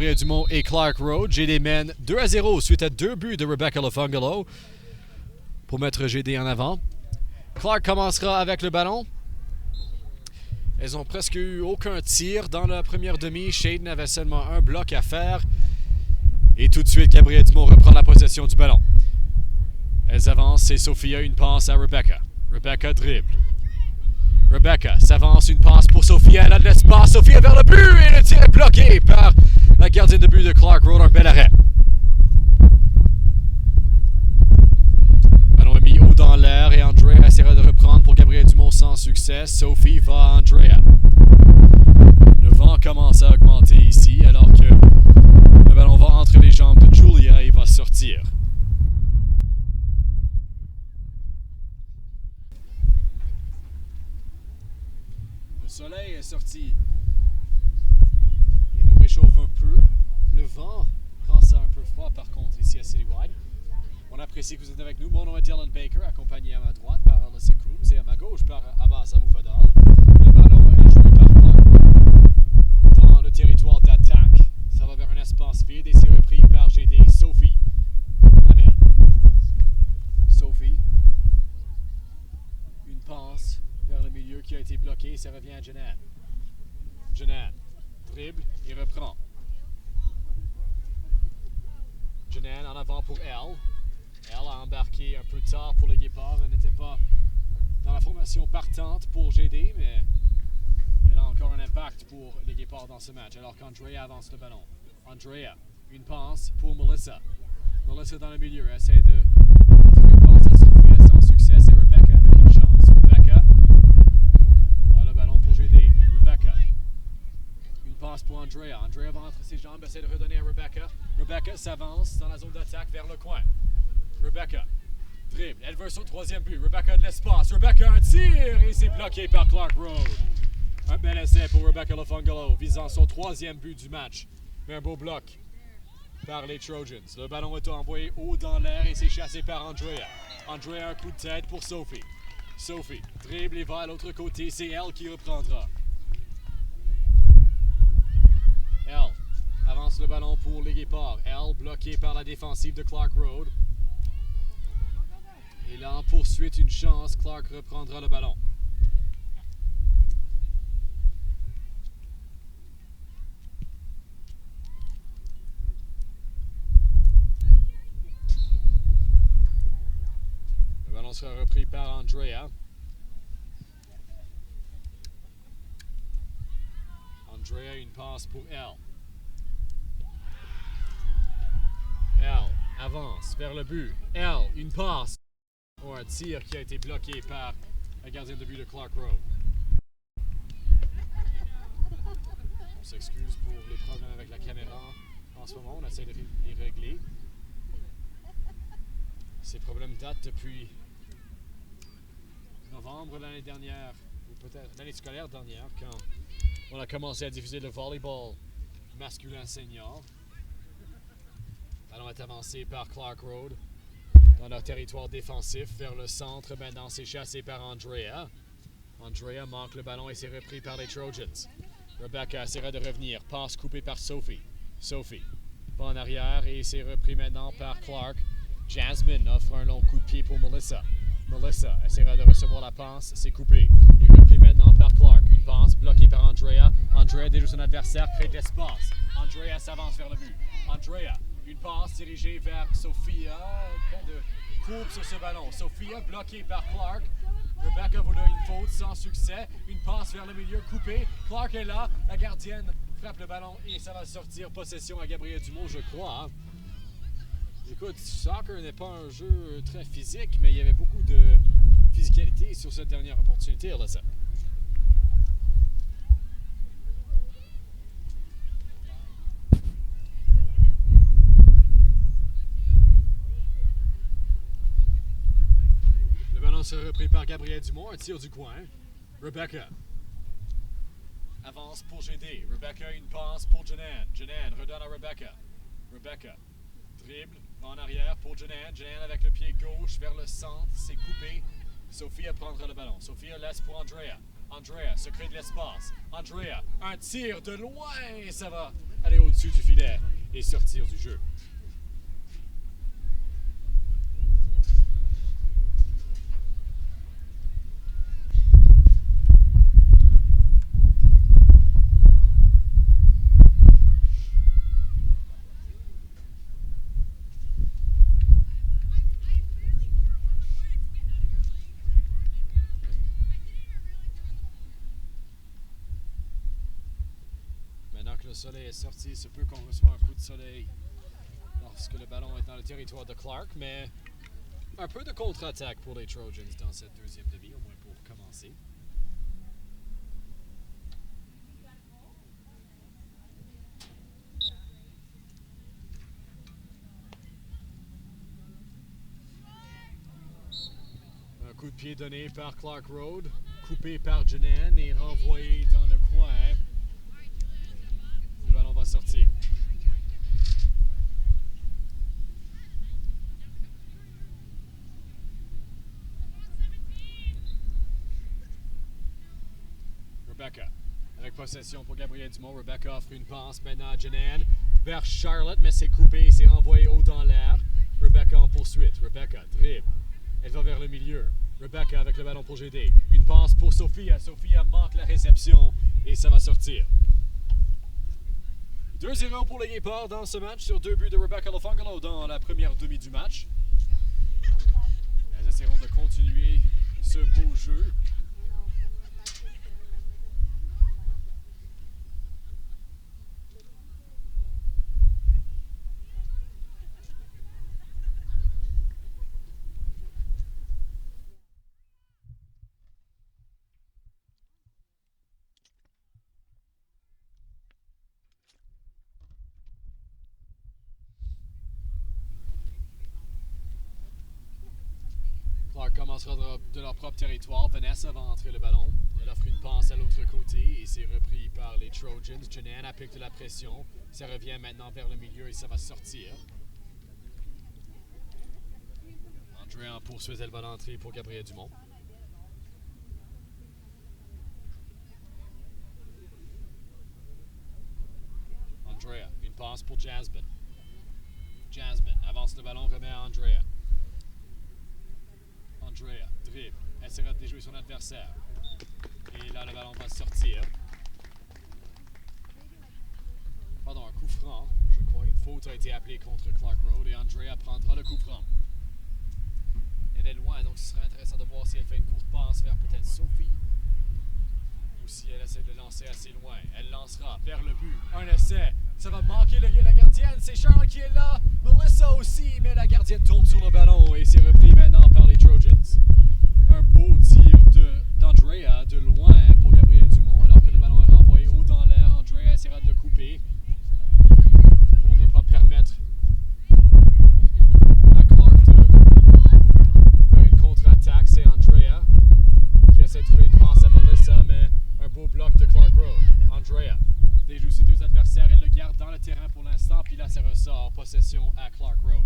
Gabriel Dumont et Clark Road. GD mène 2-0 suite à 2 buts de Rebecca Lofungalo pour mettre GD en avant. Clark commencera avec le ballon. Elles ont presque eu aucun tir dans la première demi. Shaden avait seulement un bloc à faire. Et tout de suite, Gabriel Dumont reprend la possession du ballon. Elles avancent et Sophia une passe à Rebecca. Rebecca dribble. Rebecca s'avance, une passe pour Sophia. Elle a de l'espace. Sophia vers le but et le tir est bloqué par la gardienne de but de Clark Road. Un bel arrêt. Ballon est mis haut dans l'air et Andrea essaiera de reprendre pour Gabriel Dumont sans succès. Sophie va à Andrea. Le vent commence à augmenter ici alors que le ballon va entre les jambes de Julia et va sortir. Le soleil est sorti et nous réchauffe un peu. Le vent rend ça un peu froid par contre ici à Citywide. On apprécie que vous êtes avec nous. Mon nom est Dylan Baker, accompagné à ma droite par Alyssa Coombs et à ma gauche par Abbas Aboufadal. Le ballon est joué par Clark dans le territoire d'attaque. Ça va vers un espace vide et c'est repris par GD. Sophie amène. Sophie. Une passe vers le milieu qui a été bloqué. Ça revient à Jeanne. Jeanne dribble et reprend. Jeanne en avant pour elle. Elle a embarqué un peu tard pour le Guépard. Elle n'était pas dans la formation partante pour GD, mais elle a encore un impact pour les Guépards dans ce match. Alors qu'Andrea avance le ballon. Andrea, une passe pour Melissa. Melissa dans le milieu, essaie de faire une passe à Sophia sans succès. C'est Rebecca avec une chance. Rebecca a le ballon pour GD. Rebecca. Une passe pour Andrea. Andrea va entre ses jambes, essaie de redonner à Rebecca. Rebecca s'avance dans la zone d'attaque vers le coin. Rebecca dribble, elle veut son troisième but. Rebecca a de l'espace. Rebecca un tir et c'est bloqué par Clark Road. Un bel essai pour Rebecca Lofungalo visant son troisième but du match. Mais un beau bloc par les Trojans. Le ballon est envoyé haut dans l'air et c'est chassé par Andrea. Andrea un coup de tête pour Sophie. Sophie dribble et va à l'autre côté. C'est elle qui reprendra. Elle avance le ballon pour les Guépards. Elle bloquée par la défensive de Clark Road. Et là, en poursuite, une chance. Clark reprendra le ballon. Le ballon sera repris par Andrea. Andrea, une passe pour elle. Elle avance vers le but. Elle, une passe. Oh, un tir qui a été bloqué par la gardienne de but de Clark Road. On s'excuse pour les problèmes avec la caméra en ce moment. On essaie de les régler. Ces problèmes datent depuis novembre l'année dernière, ou peut-être l'année scolaire dernière, quand on a commencé à diffuser le volleyball masculin senior. Ballon est avancé par Clark Road dans leur territoire défensif vers le centre. Maintenant, c'est chassé par Andrea. Andrea manque le ballon et c'est repris par les Trojans. Rebecca essaiera de revenir. Passe coupée par Sophie. Sophie va en arrière et c'est repris maintenant par Clark. Jasmine offre un long coup de pied pour Melissa. Melissa essaiera de recevoir la passe. C'est coupé. Et repris maintenant par Clark. Une passe bloquée par Andrea. Andrea déjoue son adversaire, crée de l'espace. Andrea s'avance vers le but. Andrea. Une passe dirigée vers Sophia. Plein de courbes sur ce ballon. Sophia bloquée par Clark. Rebecca voulait une faute sans succès. Une passe vers le milieu coupée. Clark est là. La gardienne frappe le ballon et ça va sortir. Possession à Gabriel Dumont, je crois. Écoute, soccer n'est pas un jeu très physique, mais il y avait beaucoup de physicalité sur cette dernière opportunité, là, ça. Le ballon sera repris par Gabriel Dumont, un tir du coin. Rebecca avance pour GD. Rebecca, une passe pour Jeanne. Jeanne redonne à Rebecca. Rebecca dribble en arrière pour Jeanne. Jeanne avec le pied gauche vers le centre, c'est coupé. Sophia prendra le ballon. Sophia laisse pour Andrea. Andrea se crée de l'espace. Andrea, un tir de loin et ça va aller au-dessus du filet et sortir du jeu. Maintenant que le soleil est sorti, il se peut qu'on reçoive un coup de soleil lorsque le ballon est dans le territoire de Clark, mais un peu de contre-attaque pour les Trojans dans cette deuxième demi, au moins pour commencer. Un coup de pied donné par Clark Road, coupé par Janan et renvoyé dans le coin. Le ballon va sortir. Rebecca, avec possession pour Gabriel Dumont. Rebecca offre une passe maintenant à Janan vers Charlotte, mais c'est coupé et c'est renvoyé haut dans l'air. Rebecca en poursuite. Rebecca dribble. Elle va vers le milieu. Rebecca avec le ballon pour GD. Une passe pour Sophia. Sophia manque la réception et ça va sortir. 2-0 pour les Guépards dans ce match sur 2 buts de Rebecca Lofangalo dans la première demi du match. Elles essaieront de continuer ce beau jeu. Clark commencera de leur propre territoire. Vanessa va entrer le ballon. Elle offre une passe à l'autre côté et c'est repris par les Trojans. Janan applique de la pression. Ça revient maintenant vers le milieu et ça va sortir. Andrea en poursuite, elle va l'entrer pour Gabriel Dumont. Andrea, une passe pour Jasmine. Jasmine avance le ballon, remet à Andrea. Andrea dribble, essaiera de déjouer son adversaire. Et là, le ballon va sortir. Pardon, un coup franc. Je crois une faute a été appelée contre Clark Road et Andrea prendra le coup franc. Elle est loin, donc ce serait intéressant de voir si elle fait une courte passe vers peut-être Sophie. Ou si elle essaie de lancer assez loin. Elle lancera vers le but. Un essai. Ça va manquer la gardienne. C'est Charlotte qui est là. Melissa aussi. Mais la gardienne tombe sur le ballon et c'est repris maintenant par les Trojans. Un beau tir d'Andrea de loin pour Gabriel Dumont. Alors que le ballon est renvoyé haut dans l'air. Andrea essaiera de le couper pour ne pas permettre à Clark de faire une contre-attaque. C'est Andrea qui essaie de trouver une passe à Melissa, mais un beau bloc de Clark Road. Andrea déjoue ses deux adversaires, elle le garde dans le terrain pour l'instant, puis là ça ressort, possession à Clark Road.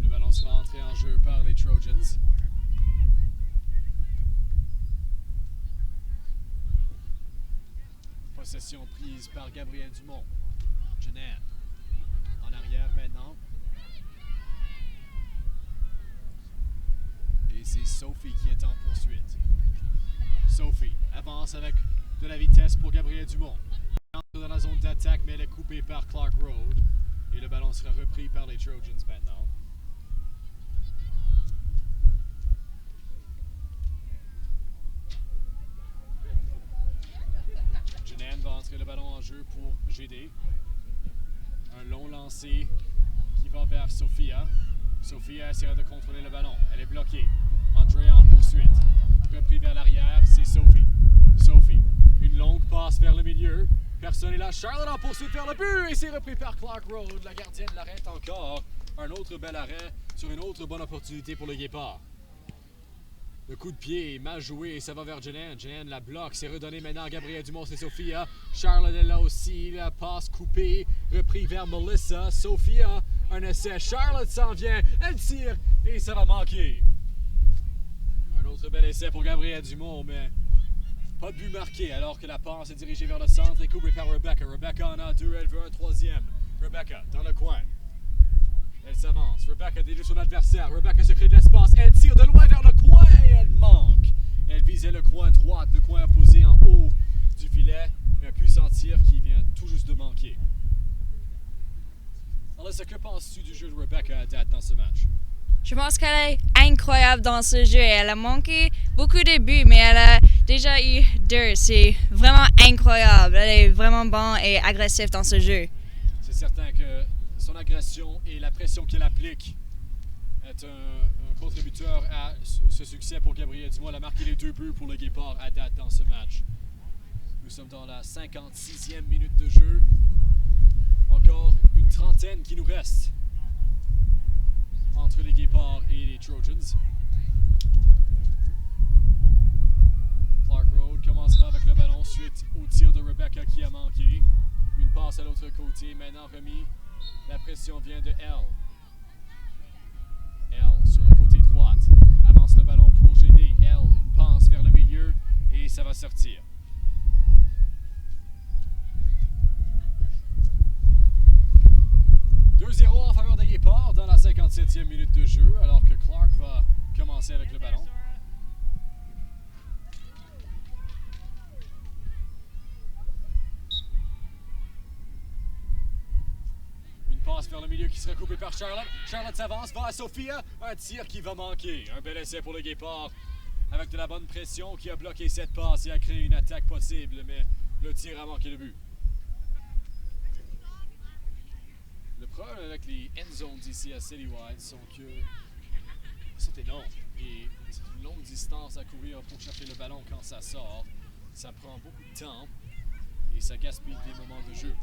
Le ballon sera entré en jeu par les Trojans. Possession prise par Gabriel Dumont. Janan en arrière maintenant. Et c'est Sophie qui est en poursuite. Sophie avance avec de la vitesse pour Gabriel Dumont. Elle entre dans la zone d'attaque, mais elle est coupée par Clark Road. Et le ballon sera repris par les Trojans maintenant. Janan va entrer le ballon en jeu pour GD. Un long lancer qui va vers Sophia. Sophia essaiera de contrôler le ballon. Elle est bloquée. Andrea en poursuite. Repris vers l'arrière, c'est Sophie. Sophie, une longue passe vers le milieu. Personne n'est là. Charlotte en poursuite vers le but et c'est repris par Clark Road. La gardienne l'arrête encore. Un autre bel arrêt sur une autre bonne opportunité pour le Guépard. Le coup de pied est mal joué et ça va vers Jenan. Jenan la bloque. C'est redonné maintenant à Gabriel Dumont et Sophia. Charlotte est là aussi. La passe coupée. Repris vers Melissa. Sophia, un essai. Charlotte s'en vient. Elle tire et ça va manquer. Un autre bel essai pour Gabriel Dumont, mais pas de but marqué alors que la passe est dirigée vers le centre et coupée par Rebecca. Rebecca en a deux. Elle veut un troisième. Rebecca dans le coin. Elle s'avance. Rebecca déjà son adversaire. Rebecca se crée de l'espace. Elle tire de loin vers le coin et elle manque. Elle visait le coin droit, le coin opposé en haut du filet. Un puissant tir qui vient tout juste de manquer. Alors, que penses-tu du jeu de Rebecca à date dans ce match? Je pense qu'elle est incroyable dans ce jeu. Elle a manqué beaucoup de buts, mais elle a déjà eu 2. C'est vraiment incroyable. Elle est vraiment bonne et agressive dans ce jeu. C'est certain que son agression et la pression qu'elle applique est un contributeur à ce succès pour Gabriel Dumont. Elle a marqué les 2 buts pour le Guépard à date dans ce match. Nous sommes dans la 56e minute de jeu. Encore une trentaine qui nous reste entre les Guépards et les Trojans. Clark Road commencera avec le ballon suite au tir de Rebecca qui a manqué. Une passe à l'autre côté, maintenant remis. La pression vient de Elle. Elle sur le côté droite. Avance le ballon pour GD. Elle, une passe vers le milieu et ça va sortir. « 2-0 en faveur des Guépards dans la 57e minute de jeu alors que Clark va commencer avec le ballon. Passe vers le milieu qui sera coupé par Charlotte. Charlotte s'avance, va à Sophia. Un tir qui va manquer. Un bel essai pour le Guépard. Avec de la bonne pression qui a bloqué cette passe et a créé une attaque possible. Mais le tir a manqué le but. Le problème avec les end zones ici à Citywide sont sont énormes. Et c'est une longue distance à courir pour chercher le ballon quand ça sort. Ça prend beaucoup de temps. Et ça gaspille des moments de jeu.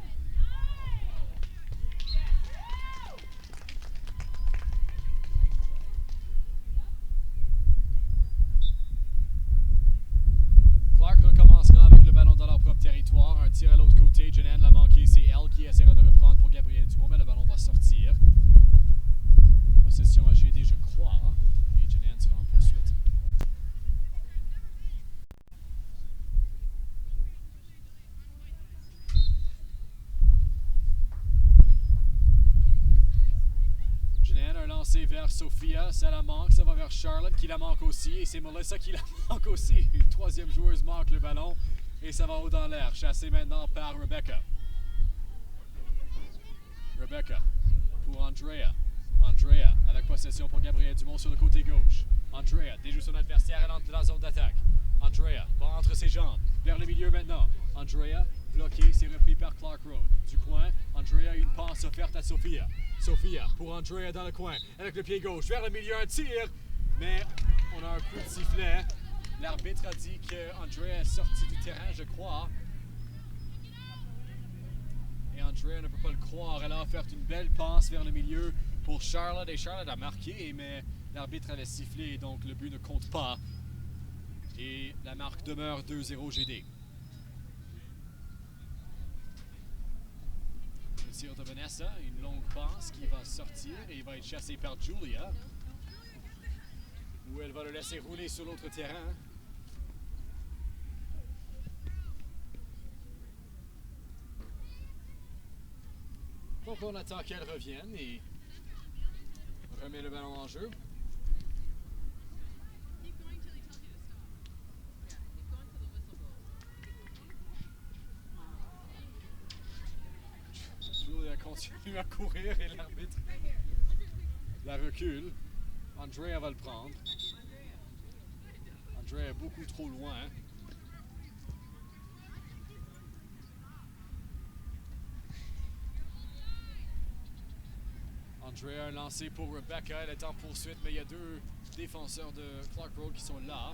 Clark recommencera avec le ballon dans leur propre territoire. Un tir à l'autre côté. Jenan l'a manqué. C'est elle qui essaiera de reprendre pour Gabriel Dumont, mais le ballon va sortir. Possession à GD, je crois. Et Jenan sera en poursuite. Jenan a un lancé vers Sophia, ça la manque, ça va vers Charlotte qui la manque aussi et c'est Melissa qui la manque aussi. Une troisième joueuse manque le ballon et ça va haut dans l'air, chassé maintenant par Rebecca. Rebecca pour Andrea. Andrea avec possession pour Gabriel Dumont sur le côté gauche. Andrea déjoue son adversaire, elle entre dans la zone d'attaque. Andrea va entre ses jambes, vers le milieu maintenant. Andrea bloqué, c'est repris par Clark Road. Du coin, Andrea une passe offerte à Sophia. Sophia pour Andrea dans le coin, avec le pied gauche, vers le milieu, un tir. Mais on a un coup de sifflet. L'arbitre a dit qu'Andrea est sorti du terrain, je crois. Et Andrea ne peut pas le croire. Elle a offert une belle passe vers le milieu pour Charlotte. Et Charlotte a marqué, mais l'arbitre avait sifflé, donc le but ne compte pas. Et la marque demeure 2-0 GD. Le tir de Vanessa, une longue passe qui va sortir et va être chassée par Julia. Où elle va le laisser rouler sur l'autre terrain. Donc on attend qu'elle revienne et remet le ballon en jeu. Julia continue à courir et l'arbitre la recule. Andrea va le prendre. Andrea est beaucoup trop loin. Andrea a lancé pour Rebecca. Elle est en poursuite, mais il y a deux défenseurs de Clark Road qui sont là.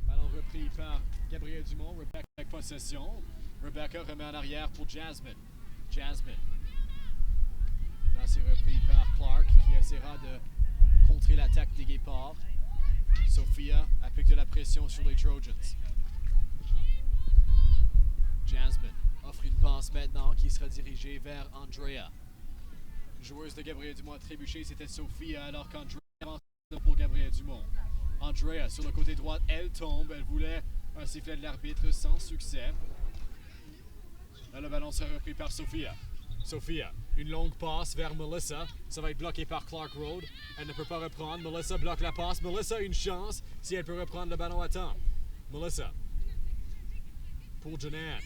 Ballon repris par Gabriel Dumont. Rebecca avec possession. Rebecca remet en arrière pour Jasmine. Jasmine. Là, c'est repris par Clark qui essaiera de contrer l'attaque des Guépards. Sophia applique de la pression sur les Trojans. Jasmine offre une passe maintenant qui sera dirigée vers Andrea. Une joueuse de Gabriel Dumont a trébuché, c'était Sophia, alors qu'Andrea avance pour Gabriel Dumont. Andrea sur le côté droit, elle tombe, elle voulait un sifflet de l'arbitre sans succès. Là, le ballon sera repris par Sophia. Sophia, une longue passe vers Melissa. Ça va être bloqué par Clark Road. Elle ne peut pas reprendre. Melissa bloque la passe. Melissa a une chance si elle peut reprendre le ballon à temps. Melissa. Pour Jeanne.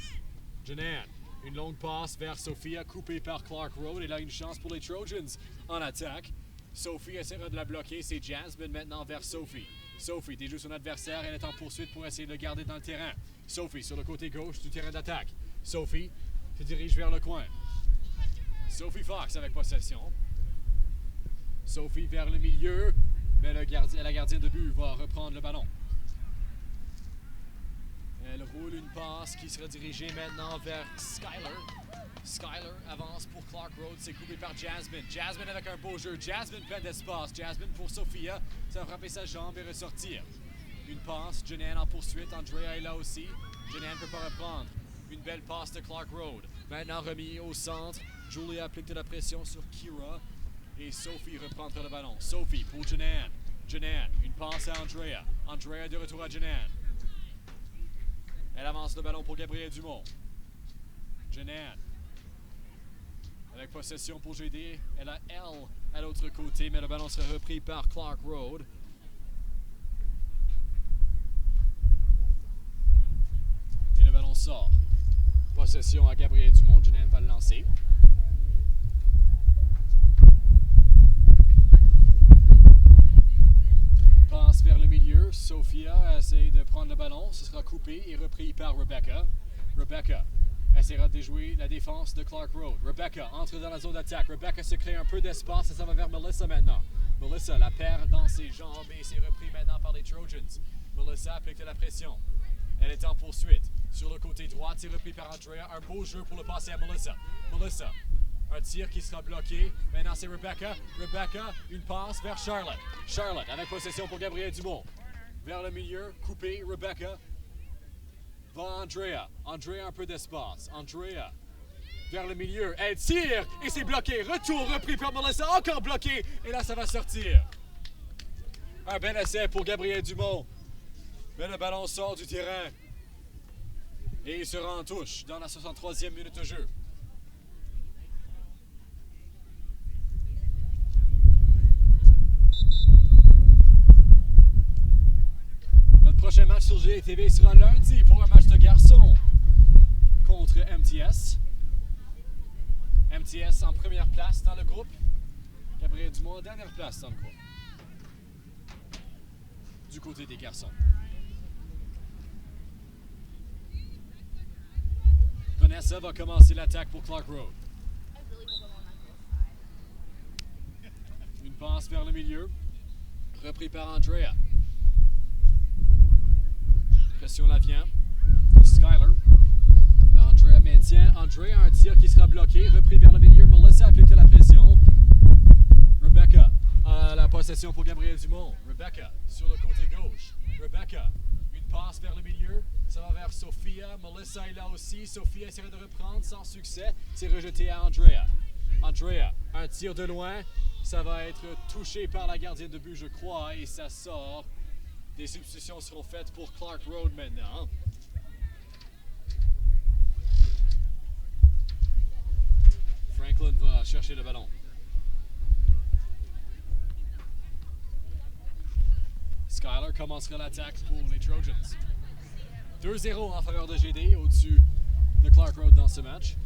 Jeanne, une longue passe vers Sophia, coupée par Clark Road. Et là, une chance pour les Trojans en attaque. Sophie essaiera de la bloquer. C'est Jasmine maintenant vers Sophie. Sophie déjoue son adversaire. Elle est en poursuite pour essayer de le garder dans le terrain. Sophie sur le côté gauche du terrain d'attaque. Sophie se dirige vers le coin. Sophie Fox avec possession. Sophie vers le milieu, mais la gardienne de but va reprendre le ballon. Elle roule une passe qui sera dirigée maintenant vers Skyler. Skyler avance pour Clark Road, c'est coupé par Jasmine. Jasmine avec un beau jeu. Jasmine plein d'espace. Jasmine pour Sophia. Ça va frapper sa jambe et ressortir. Une passe. Jeanne en poursuite. Andrea est là aussi. Jeanne ne peut pas reprendre. Une belle passe de Clark Road. Maintenant remis au centre. Julia applique de la pression sur Kira. Et Sophie reprendra le ballon. Sophie pour Jeanne. Jeanne, une passe à Andrea. Andrea de retour à Jeanne. Elle avance le ballon pour Gabriel Dumont. Jeanne. Avec possession pour GD. Elle a elle à l'autre côté, mais le ballon sera repris par Clark Road. Et le ballon sort. Possession à Gabriel Dumont. Jeanne va le lancer. Passe vers le milieu. Sophia essaie de prendre le ballon. Ce sera coupé et repris par Rebecca. Rebecca essaiera de déjouer la défense de Clark Road. Rebecca entre dans la zone d'attaque. Rebecca se crée un peu d'espace et ça va vers Melissa maintenant. Melissa la perd dans ses jambes et c'est repris maintenant par les Trojans. Melissa applique de la pression. Elle est en poursuite. Sur le côté droit, c'est repris par Andrea. Un beau jeu pour le passer à Melissa. Melissa, un tir qui sera bloqué. Maintenant, c'est Rebecca. Rebecca, une passe vers Charlotte. Charlotte, avec possession pour Gabriel Dumont. Vers le milieu, coupé. Rebecca va Andrea. Andrea, un peu d'espace. Andrea, vers le milieu. Elle tire et c'est bloqué. Retour repris par Melissa. Encore bloqué. Et là, ça va sortir. Un bel essai pour Gabriel Dumont. Mais le ballon sort du terrain. Et il sera en touche dans la 63e minute de jeu. Notre prochain match sur GTV sera lundi pour un match de garçons contre MTS. MTS en première place dans le groupe. Gabriel Dumont en dernière place dans le groupe. Du côté des garçons. Vanessa va commencer l'attaque pour Clark Road. Une passe vers le milieu. Repris par Andrea. Pression la vient. De Skyler. Andrea maintient. Andrea a un tir qui sera bloqué. Repris vers le milieu. Melissa applique de la pression. Rebecca a la possession pour Gabriel Dumont. Rebecca sur le côté gauche. Rebecca. Une passe vers le milieu. Ça va vers Sophia. Melissa est là aussi. Sophia essaie de reprendre sans succès. C'est rejeté à Andrea. Andrea, un tir de loin. Ça va être touché par la gardienne de but, je crois, et ça sort. Des substitutions seront faites pour Clark Road maintenant. Franklin va chercher le ballon. Skyler commencera l'attaque pour les Trojans. 2-0 en faveur de GD au-dessus de Clark Road dans ce match.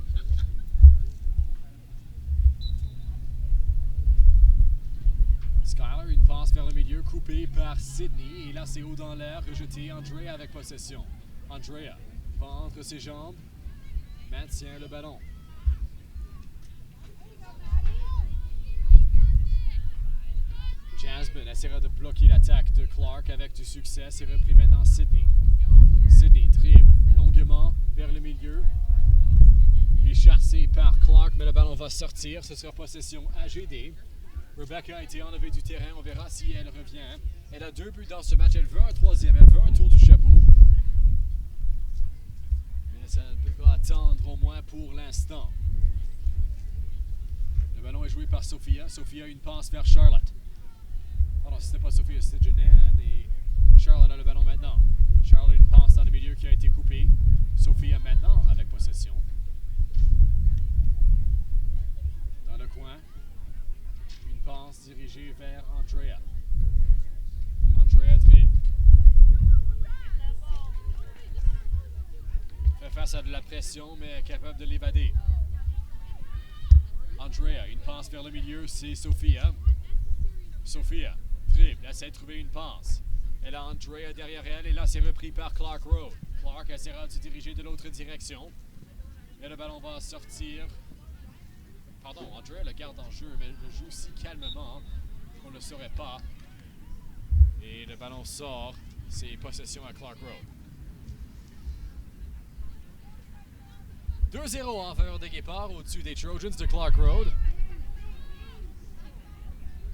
Skyler, une passe vers le milieu, coupée par Sydney. Et là, c'est haut dans l'air, rejeté. Andrea avec possession. Andrea va entre ses jambes, maintient le ballon. Jasmine essaiera de bloquer l'attaque de Clark avec du succès. C'est repris maintenant Sydney. Sydney dribble longuement vers le milieu. Il est chassé par Clark, mais le ballon va sortir. Ce sera possession à GD. Rebecca a été enlevée du terrain. On verra si elle revient. Elle a 2 buts dans ce match. Elle veut un troisième. Elle veut un tour du chapeau. Mais ça devra attendre au moins pour l'instant. Le ballon est joué par Sophia. Sophia a une passe vers Charlotte. Oh non, c'était pas Sophia, c'était Jeanne. Et Charlotte a le ballon maintenant. Charlotte a une passe dans le milieu qui a été coupée. Sophia maintenant avec possession. Dans le coin. Une passe dirigée vers Andrea. Andrea dribble. Fait face à de la pression, mais capable de l'évader. Andrea, une passe vers le milieu, c'est Sophia. Sophia dribble, essaie de trouver une passe. Elle a Andrea derrière elle et là c'est repris par Clark Road. Clark essaiera de se diriger de l'autre direction. Et le ballon va sortir. Pardon, Andrea le garde en jeu, mais le joue si calmement qu'on ne le saurait pas. Et le ballon sort, c'est possession à Clark Road. 2-0 en faveur des Guépards au-dessus des Trojans de Clark Road.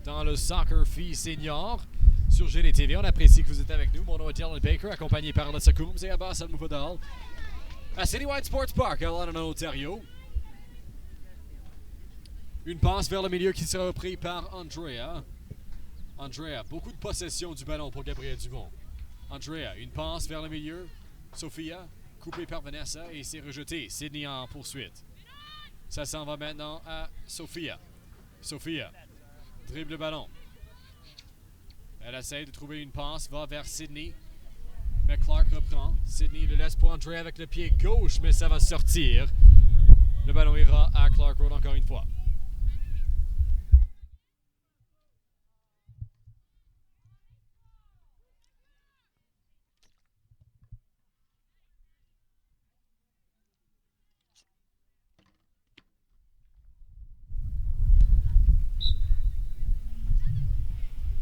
Dans le Soccer Fee Senior sur GDTV. On apprécie que vous êtes avec nous. Mon nom est Dylan Baker, accompagné par Alyssa Coombs et Abbas Al-Moufadal à Citywide Sports Park à London, Ontario. Une passe vers le milieu qui sera repris par Andrea. Andrea, beaucoup de possession du ballon pour Gabriel Dumont. Andrea, une passe vers le milieu. Sophia, coupée par Vanessa et c'est rejeté. Sydney en poursuite. Ça s'en va maintenant à Sophia. Sophia dribble le ballon. Elle essaie de trouver une passe, va vers Sydney. Mais Clark reprend. Sydney le laisse pour Andrea avec le pied gauche, mais ça va sortir. Le ballon ira à Clark Road encore une fois.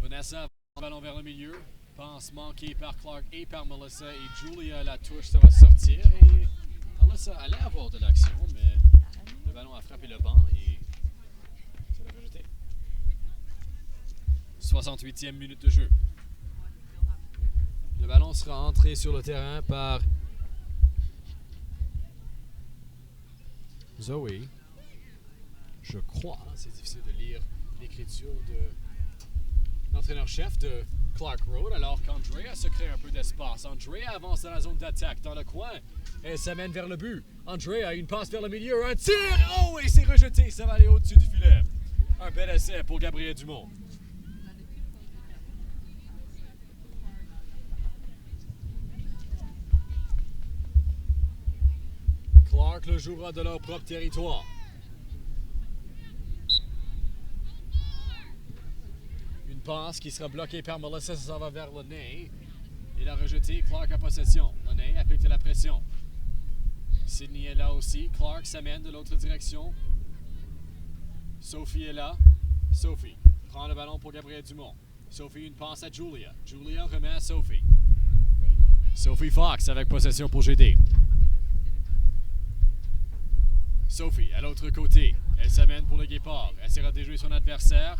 Vanessa, ballon vers le milieu. Passe manquée par Clark et par Melissa. Et Julia la touche, ça va sortir. Et Melissa allait avoir de l'action, mais le ballon a frappé le banc et ça l'a rejeté. 68e minute de jeu. Le ballon sera entré sur le terrain par Zoe. Je crois, c'est difficile de lire l'écriture de l'entraîneur-chef de Clark Road, alors qu'Andrea se crée un peu d'espace. Andrea avance dans la zone d'attaque, dans le coin. Elle s'amène vers le but. Andrea a une passe vers le milieu, un tir! Oh, et c'est rejeté, ça va aller au-dessus du filet. Un bel essai pour Gabriel Dumont. Clark le jouera de leur propre territoire. Passe qui sera bloqué par Melissa, ça s'en va vers le nez. Il a rejeté, Clark a possession. Le nez applique de la pression. Sydney est là aussi. Clark s'amène de l'autre direction. Sophie est là. Sophie prend le ballon pour Gabriel Dumont. Sophie, une passe à Julia. Julia remet à Sophie. Sophie Fox avec possession pour GD. Sophie à l'autre côté. Elle s'amène pour le Guépard. Elle essaiera de déjouer son adversaire.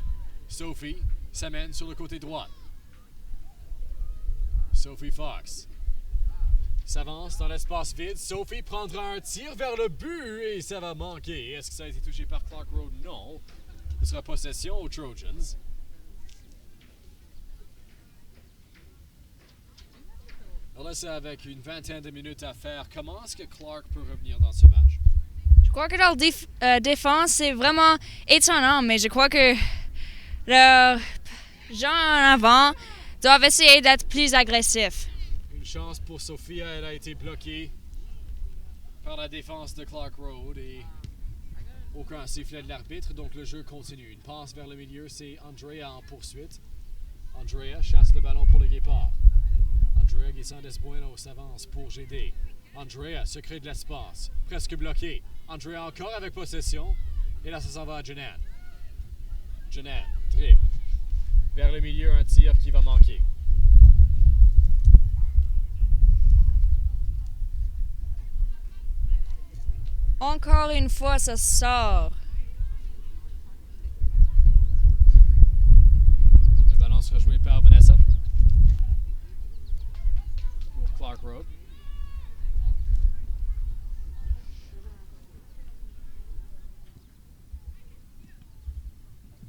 Sophie s'amène sur le côté droit. Sophie Fox s'avance dans l'espace vide. Sophie prendra un tir vers le but et ça va manquer. Est-ce que ça a été touché par Clark Road? Non. Ce sera possession aux Trojans. Alors là, avec une vingtaine de minutes à faire, comment est-ce que Clark peut revenir dans ce match? Je crois que leur défense, c'est vraiment étonnant, mais je crois que leurs gens en avant doivent essayer d'être plus agressifs. Une chance pour Sophia, elle a été bloquée par la défense de Clark Road et aucun sifflet de l'arbitre, donc le jeu continue. Une passe vers le milieu, c'est Andrea en poursuite. Andrea chasse le ballon pour le Guépard. Andrea Guisandes Bueno s'avance pour GD. Andrea se crée de l'espace, presque bloqué. Andrea encore avec possession. Et là, ça s'en va à Jeanne. Jeanne dribble. Vers le milieu, un tir qui va manquer. Encore une fois, ça sort. Le ballon sera joué par Vanessa. Pour Clark Road.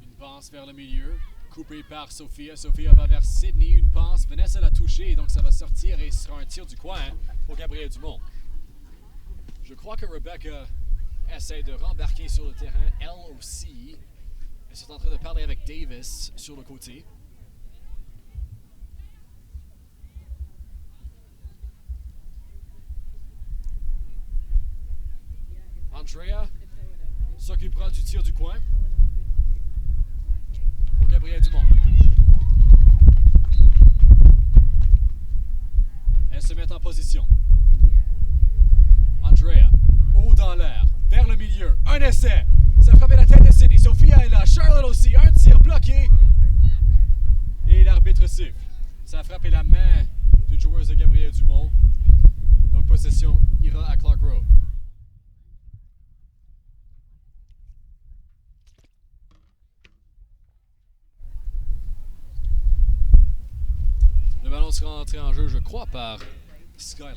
Une passe vers le milieu. Coupé par Sophia. Sophia va vers Sydney. Une passe. Vanessa l'a touché, donc ça va sortir et ce sera un tir du coin pour Gabriel Dumont. Je crois que Rebecca essaie de rembarquer sur le terrain, elle aussi. Elle est en train de parler avec Davis sur le côté. Andrea s'occupera du tir du coin pour Gabriel Dumont. Elle se met en position. Andrea, haut dans l'air, vers le milieu, un essai. Ça a frappé la tête de Sydney. Sophia est là, Charlotte aussi, un tir bloqué. Et l'arbitre siffle. Ça a frappé la main d'une joueuse de Gabriel Dumont. Donc possession ira à Clark Road. Le ballon sera entré en jeu, je crois, par Skyler.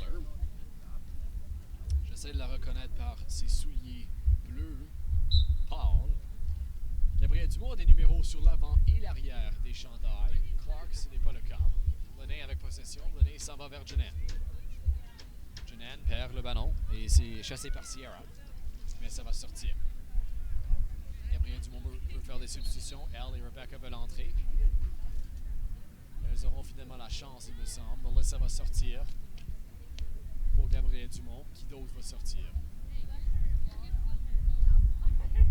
J'essaie de la reconnaître par ses souliers bleus pâles. Gabriel Dumont a des numéros sur l'avant et l'arrière des chandails. Clark, ce n'est pas le cas. Lenné avec possession. Lenné s'en va vers Jeanne. Jeanne perd le ballon et c'est chassé par Sierra. Mais ça va sortir. Gabriel Dumont peut faire des substitutions. Elle et Rebecca veulent entrer. Elles auront finalement la chance, il me semble. Melissa va sortir pour Gabriel Dumont. Qui d'autre va sortir? Il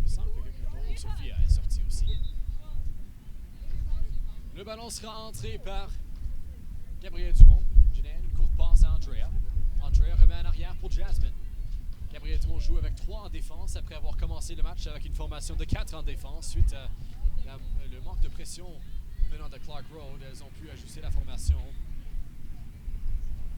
me semble que quelqu'un d'autre, Sophia, est sortie aussi. Le ballon sera entré par Gabriel Dumont. Jeanne, une courte passe à Andrea. Andrea remet en arrière pour Jasmine. Gabriel Dumont joue avec 3 en défense après avoir commencé le match avec une formation de 4 en défense. Suite à le manque de pression venant de Clark Road, elles ont pu ajuster la formation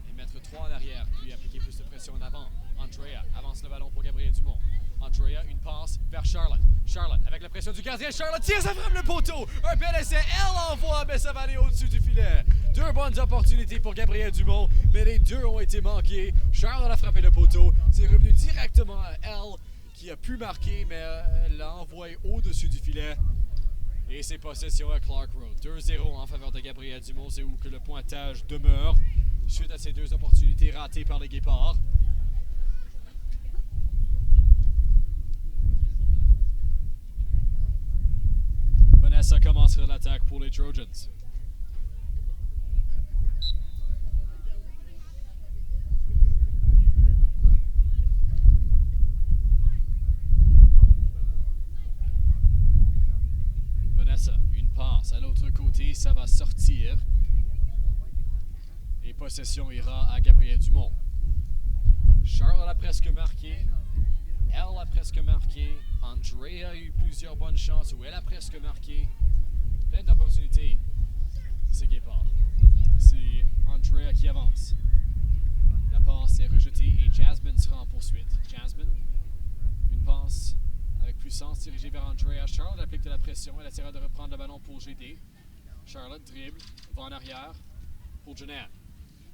et mettre 3 en arrière, puis appliquer plus de pression en avant. Andrea avance le ballon pour Gabriel Dumont. Andrea, une passe vers Charlotte. Charlotte, avec la pression du gardien, Charlotte tire, ça frappe le poteau. Un bel essai, elle envoie, mais ça va aller au-dessus du filet. 2 bonnes opportunités pour Gabriel Dumont, mais les 2 ont été manqués. Charlotte a frappé le poteau. C'est revenu directement à elle, qui a pu marquer, mais elle l'a envoyé au-dessus du filet. Et c'est possession à Clark Road. 2-0 en faveur de Gabriel Dumont. C'est où que le pointage demeure suite à ces 2 opportunités ratées par les Guépards. Vanessa commencera l'attaque pour les Trojans. Une passe à l'autre côté, ça va sortir. Et possession ira à Gabriel Dumont. Charles a presque marqué. Elle a presque marqué. Andrea a eu plusieurs bonnes chances où elle a presque marqué. Plein d'opportunités. C'est Guépard. C'est Andrea qui avance. La passe est rejetée et Jasmine sera en poursuite. Jasmine, une passe avec puissance dirigée vers Andrea. Charlotte applique de la pression. Elle essaiera de reprendre le ballon pour GD. Charlotte dribble, va en arrière pour Jeanne.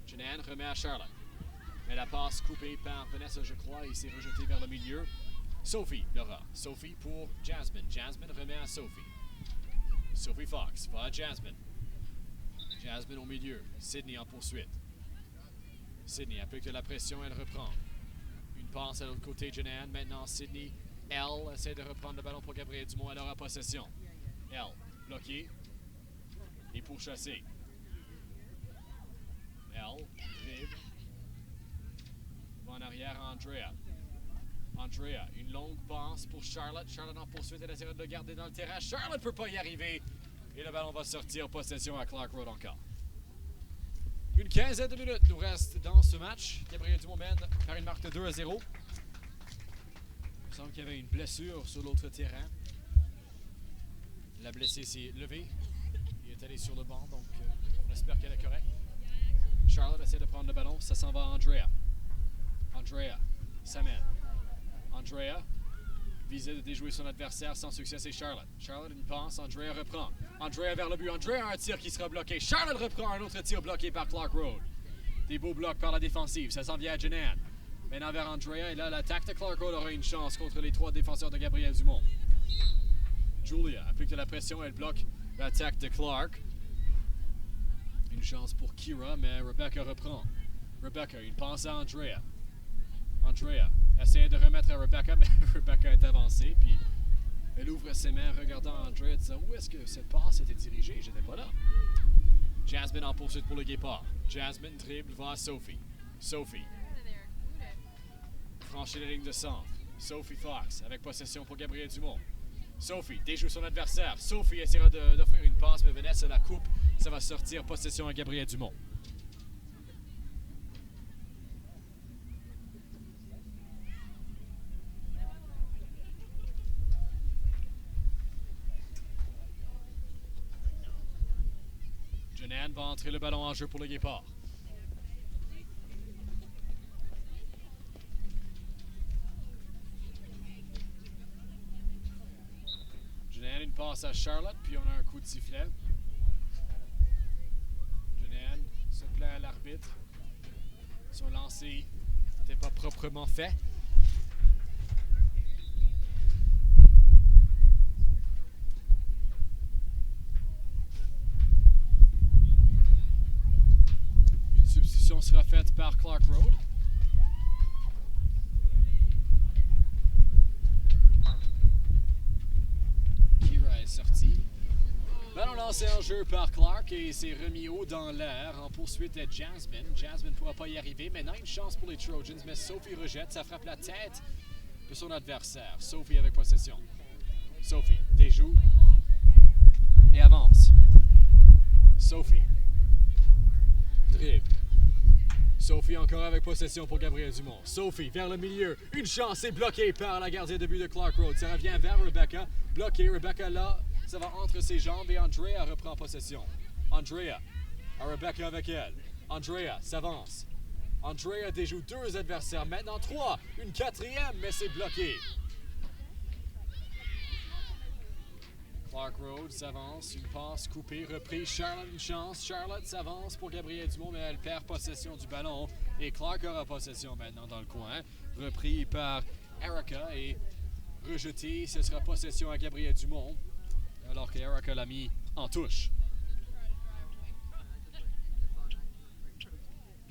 Jeanne remet à Charlotte. Mais la passe coupée par Vanessa, je crois, et s'est rejetée vers le milieu. Sophie l'aura. Sophie pour Jasmine. Jasmine remet à Sophie. Sophie Fox va à Jasmine. Jasmine au milieu. Sydney en poursuite. Sydney applique de la pression, elle reprend. Une passe à l'autre côté, Jeanne. Maintenant, Sydney. Elle essaie de reprendre le ballon pour Gabriel Dumont. Elle aura possession. Elle, bloquée. Et pourchassée. Elle, dribble. Va en arrière à Andrea. Andrea, une longue passe pour Charlotte. Charlotte en poursuite, elle essaie de le garder dans le terrain. Charlotte ne peut pas y arriver. Et le ballon va sortir. Possession à Clark Road encore. Une quinzaine de minutes nous reste dans ce match. Gabriel Dumont mène par une marque de 2-0. Il me semble qu'il y avait une blessure sur l'autre terrain. La blessée s'est levée. Il est allé sur le banc, donc on espère qu'elle est correcte. Charlotte essaie de prendre le ballon. Ça s'en va à Andrea. Andrea s'amène. Andrea visait de déjouer son adversaire sans succès, c'est Charlotte. Charlotte une passe, Andrea reprend. Andrea vers le but, Andrea a un tir qui sera bloqué. Charlotte reprend un autre tir bloqué par Clark Road. Des beaux blocs par la défensive, ça s'en vient à Jeanne. Maintenant vers Andrea, et là l'attaque de Clark Road aura une chance contre les 3 défenseurs de Gabriel Dumont. Julia applique de la pression, elle bloque l'attaque de Clark. Une chance pour Kira, mais Rebecca reprend. Rebecca, une passe à Andrea. Andrea essaie de remettre à Rebecca, mais Rebecca est avancée, puis elle ouvre ses mains regardant Andrea, disant où est-ce que cette passe était dirigée? J'étais pas là. Jasmine en poursuite pour le Guépard. Jasmine dribble, va à Sophie. Sophie franchit la ligne de centre. Sophie Fox avec possession pour Gabriel Dumont. Sophie déjoue son adversaire. Sophie essaiera d'offrir une passe, mais Vanessa la coupe. Ça va sortir possession à Gabriel Dumont. Jeanne va entrer le ballon en jeu pour le Guépard. Jeanne, une passe à Charlotte, puis on a un coup de sifflet. Jeanne se plaint à l'arbitre. Son lancer n'était pas proprement fait. Une substitution sera faite par Clark Road. Kira est sorti. Ballon lancé en jeu par Clark et c'est remis haut dans l'air en poursuite de Jasmine. Jasmine ne pourra pas y arriver. Maintenant, une chance pour les Trojans, mais Sophie rejette. Ça frappe la tête de son adversaire. Sophie avec possession. Sophie déjoue et avance. Sophie dribble. Sophie encore avec possession pour Gabriel Dumont. Sophie vers le milieu. Une chance est bloquée par la gardienne de but de Clark Road. Ça revient vers Rebecca. Bloqué. Rebecca là. Ça va entre ses jambes et Andrea reprend possession. Andrea a Rebecca avec elle. Andrea s'avance. Andrea déjoue 2 adversaires. Maintenant 3. Une 4e, mais c'est bloqué. Clark Road s'avance. Une passe coupée, reprise. Charlotte une chance. Charlotte s'avance pour Gabriel Dumont, mais elle perd possession du ballon. Et Clark aura possession maintenant dans le coin. Repris par Erica et rejeté. Ce sera possession à Gabriel Dumont. Alors que Erica l'a mis en touche.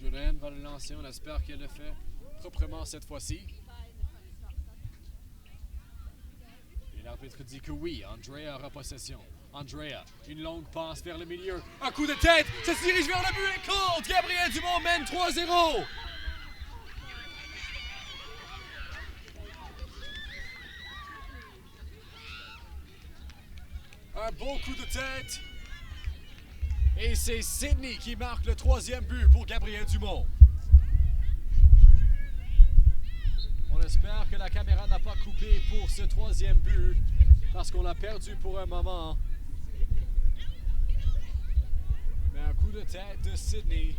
Jordan va le lancer, on espère qu'elle le fait proprement cette fois-ci. Et l'arbitre dit que oui, Andrea aura possession. Andrea, une longue passe vers le milieu. Un coup de tête, ça se dirige vers le but et compte! Gabriel Dumont mène 3-0! Un beau coup de tête. Et c'est Sydney qui marque le 3e but pour Gabriel Dumont. On espère que la caméra n'a pas coupé pour ce 3e but parce qu'on l'a perdu pour un moment. Mais un coup de tête de Sydney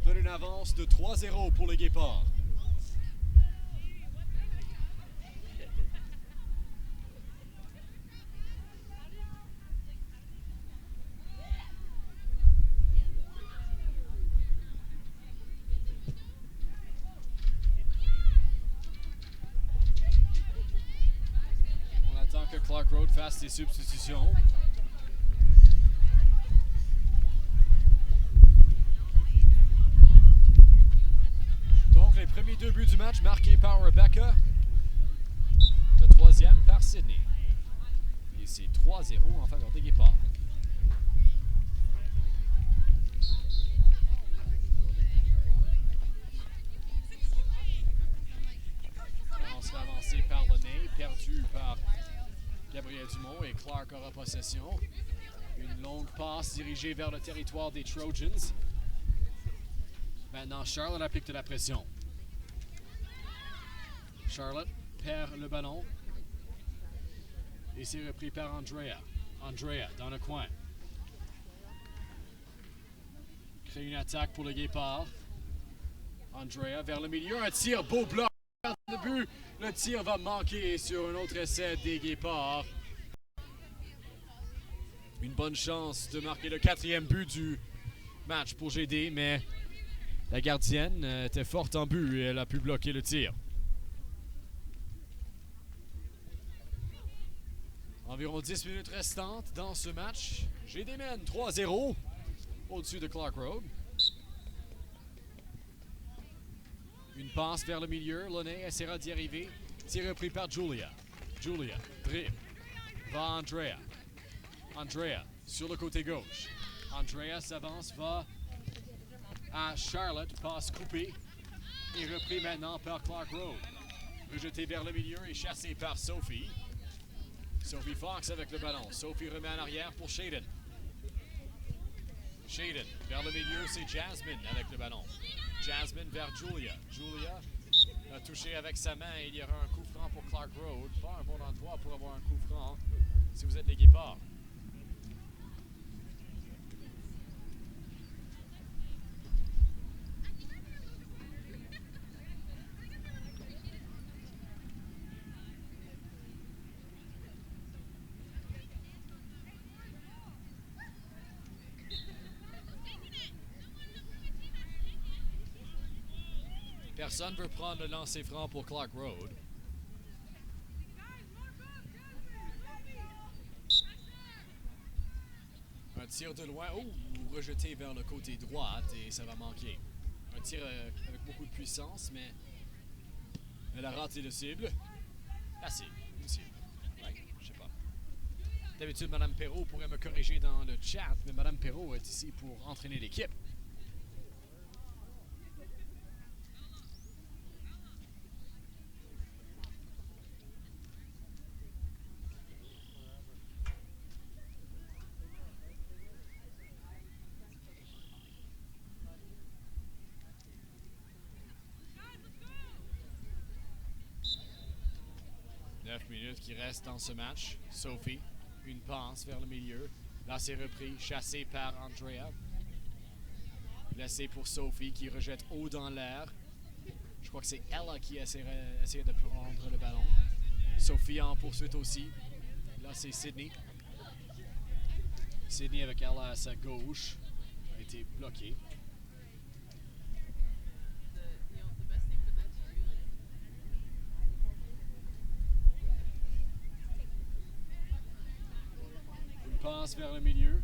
donne une avance de 3-0 pour les Guépards. Que Clark Road fasse ses substitutions. Donc les premiers 2 buts du match marqués par Rebecca. Le 3e par Sydney. Et c'est 3-0 en faveur des Guépards. On sera avancé par le nez, perdu par Gabriel Dumont et Clark aura possession. Une longue passe dirigée vers le territoire des Trojans. Maintenant, Charlotte applique de la pression. Charlotte perd le ballon. Et c'est repris par Andrea. Andrea dans le coin. Crée une attaque pour le Guépard. Andrea vers le milieu. Un tir, beau bloc. De but. Le tir va manquer sur un autre essai des Guépards. Une bonne chance de marquer le 4e but du match pour GD, mais la gardienne était forte en but et elle a pu bloquer le tir. Environ 10 minutes restantes dans ce match. GD mène 3-0 au-dessus de Clark Road. Une passe vers le milieu. Launay essaiera d'y arriver. Tir repris par Julia. Julia dribble. Va Andrea. Andrea sur le côté gauche. Andrea s'avance, va à Charlotte. Passe coupée. Et repris maintenant par Clark Road. Rejeté vers le milieu et chassé par Sophie. Sophie Fox avec le ballon. Sophie remet en arrière pour Shaden. Shaden vers le milieu, c'est Jasmine avec le ballon. Jasmine vers Julia. Julia a touché avec sa main. Il y aura un coup franc pour Clark Road. Pas un bon endroit pour avoir un coup franc si vous êtes les Guépards. Personne ne veut prendre le lancer franc pour Clark Road. Un tir de loin, rejeté vers le côté droit et ça va manquer. Un tir avec beaucoup de puissance, mais elle a raté le cible. La cible, une cible. Ouais, je sais pas. D'habitude, Mme Perrault pourrait me corriger dans le chat, mais Mme Perrault est ici pour entraîner l'équipe. Minutes qui restent dans ce match. Sophie, une passe vers le milieu. Là, c'est repris, chassé par Andrea. Laissé pour Sophie qui rejette haut dans l'air. Je crois que c'est Ella qui essaie de prendre le ballon. Sophie en poursuite aussi. Là, c'est Sydney. Sydney avec Ella à sa gauche a été bloqué. Passe vers le milieu.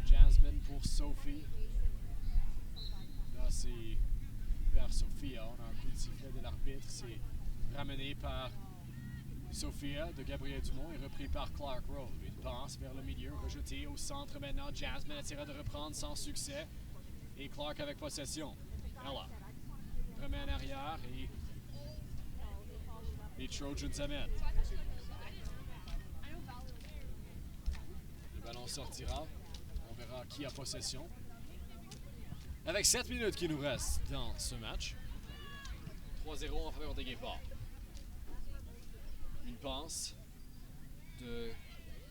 Jasmine pour Sophie. Là, c'est vers Sophia. On a un coup de sifflet de l'arbitre. C'est ramené par Sophia de Gabriel Dumont et repris par Clark Road. Une passe vers le milieu, rejetée au centre maintenant. Jasmine essaiera de reprendre sans succès. Et Clark avec possession. Ella remet en arrière et les Trojans amènent. Le ballon sortira. On verra qui a possession. Avec 7 minutes qui nous restent dans ce match. 3-0 en faveur des Guépards. Une passe de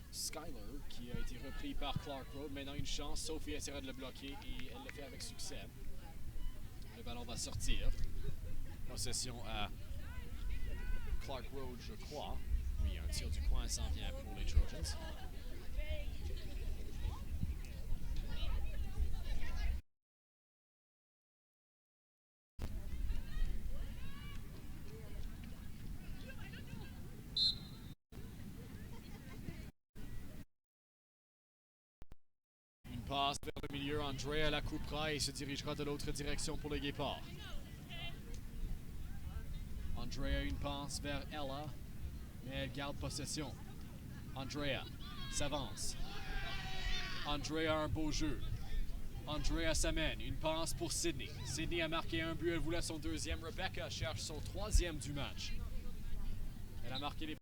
Skyler qui a été repris par Clark Road. Maintenant une chance. Sophie essaiera de le bloquer et elle le fait avec succès. Le ballon va sortir. Possession à Clark Road, je crois. Oui, un tir du coin s'en vient pour les Trojans. Passe vers le milieu, Andrea la coupera et se dirigera de l'autre direction pour le Guépard. Andrea une passe vers Ella, mais elle garde possession. Andrea s'avance. Andrea a un beau jeu. Andrea s'amène, une passe pour Sydney. Sydney a marqué un but, elle voulait son deuxième. Rebecca cherche son troisième du match. Elle a marqué les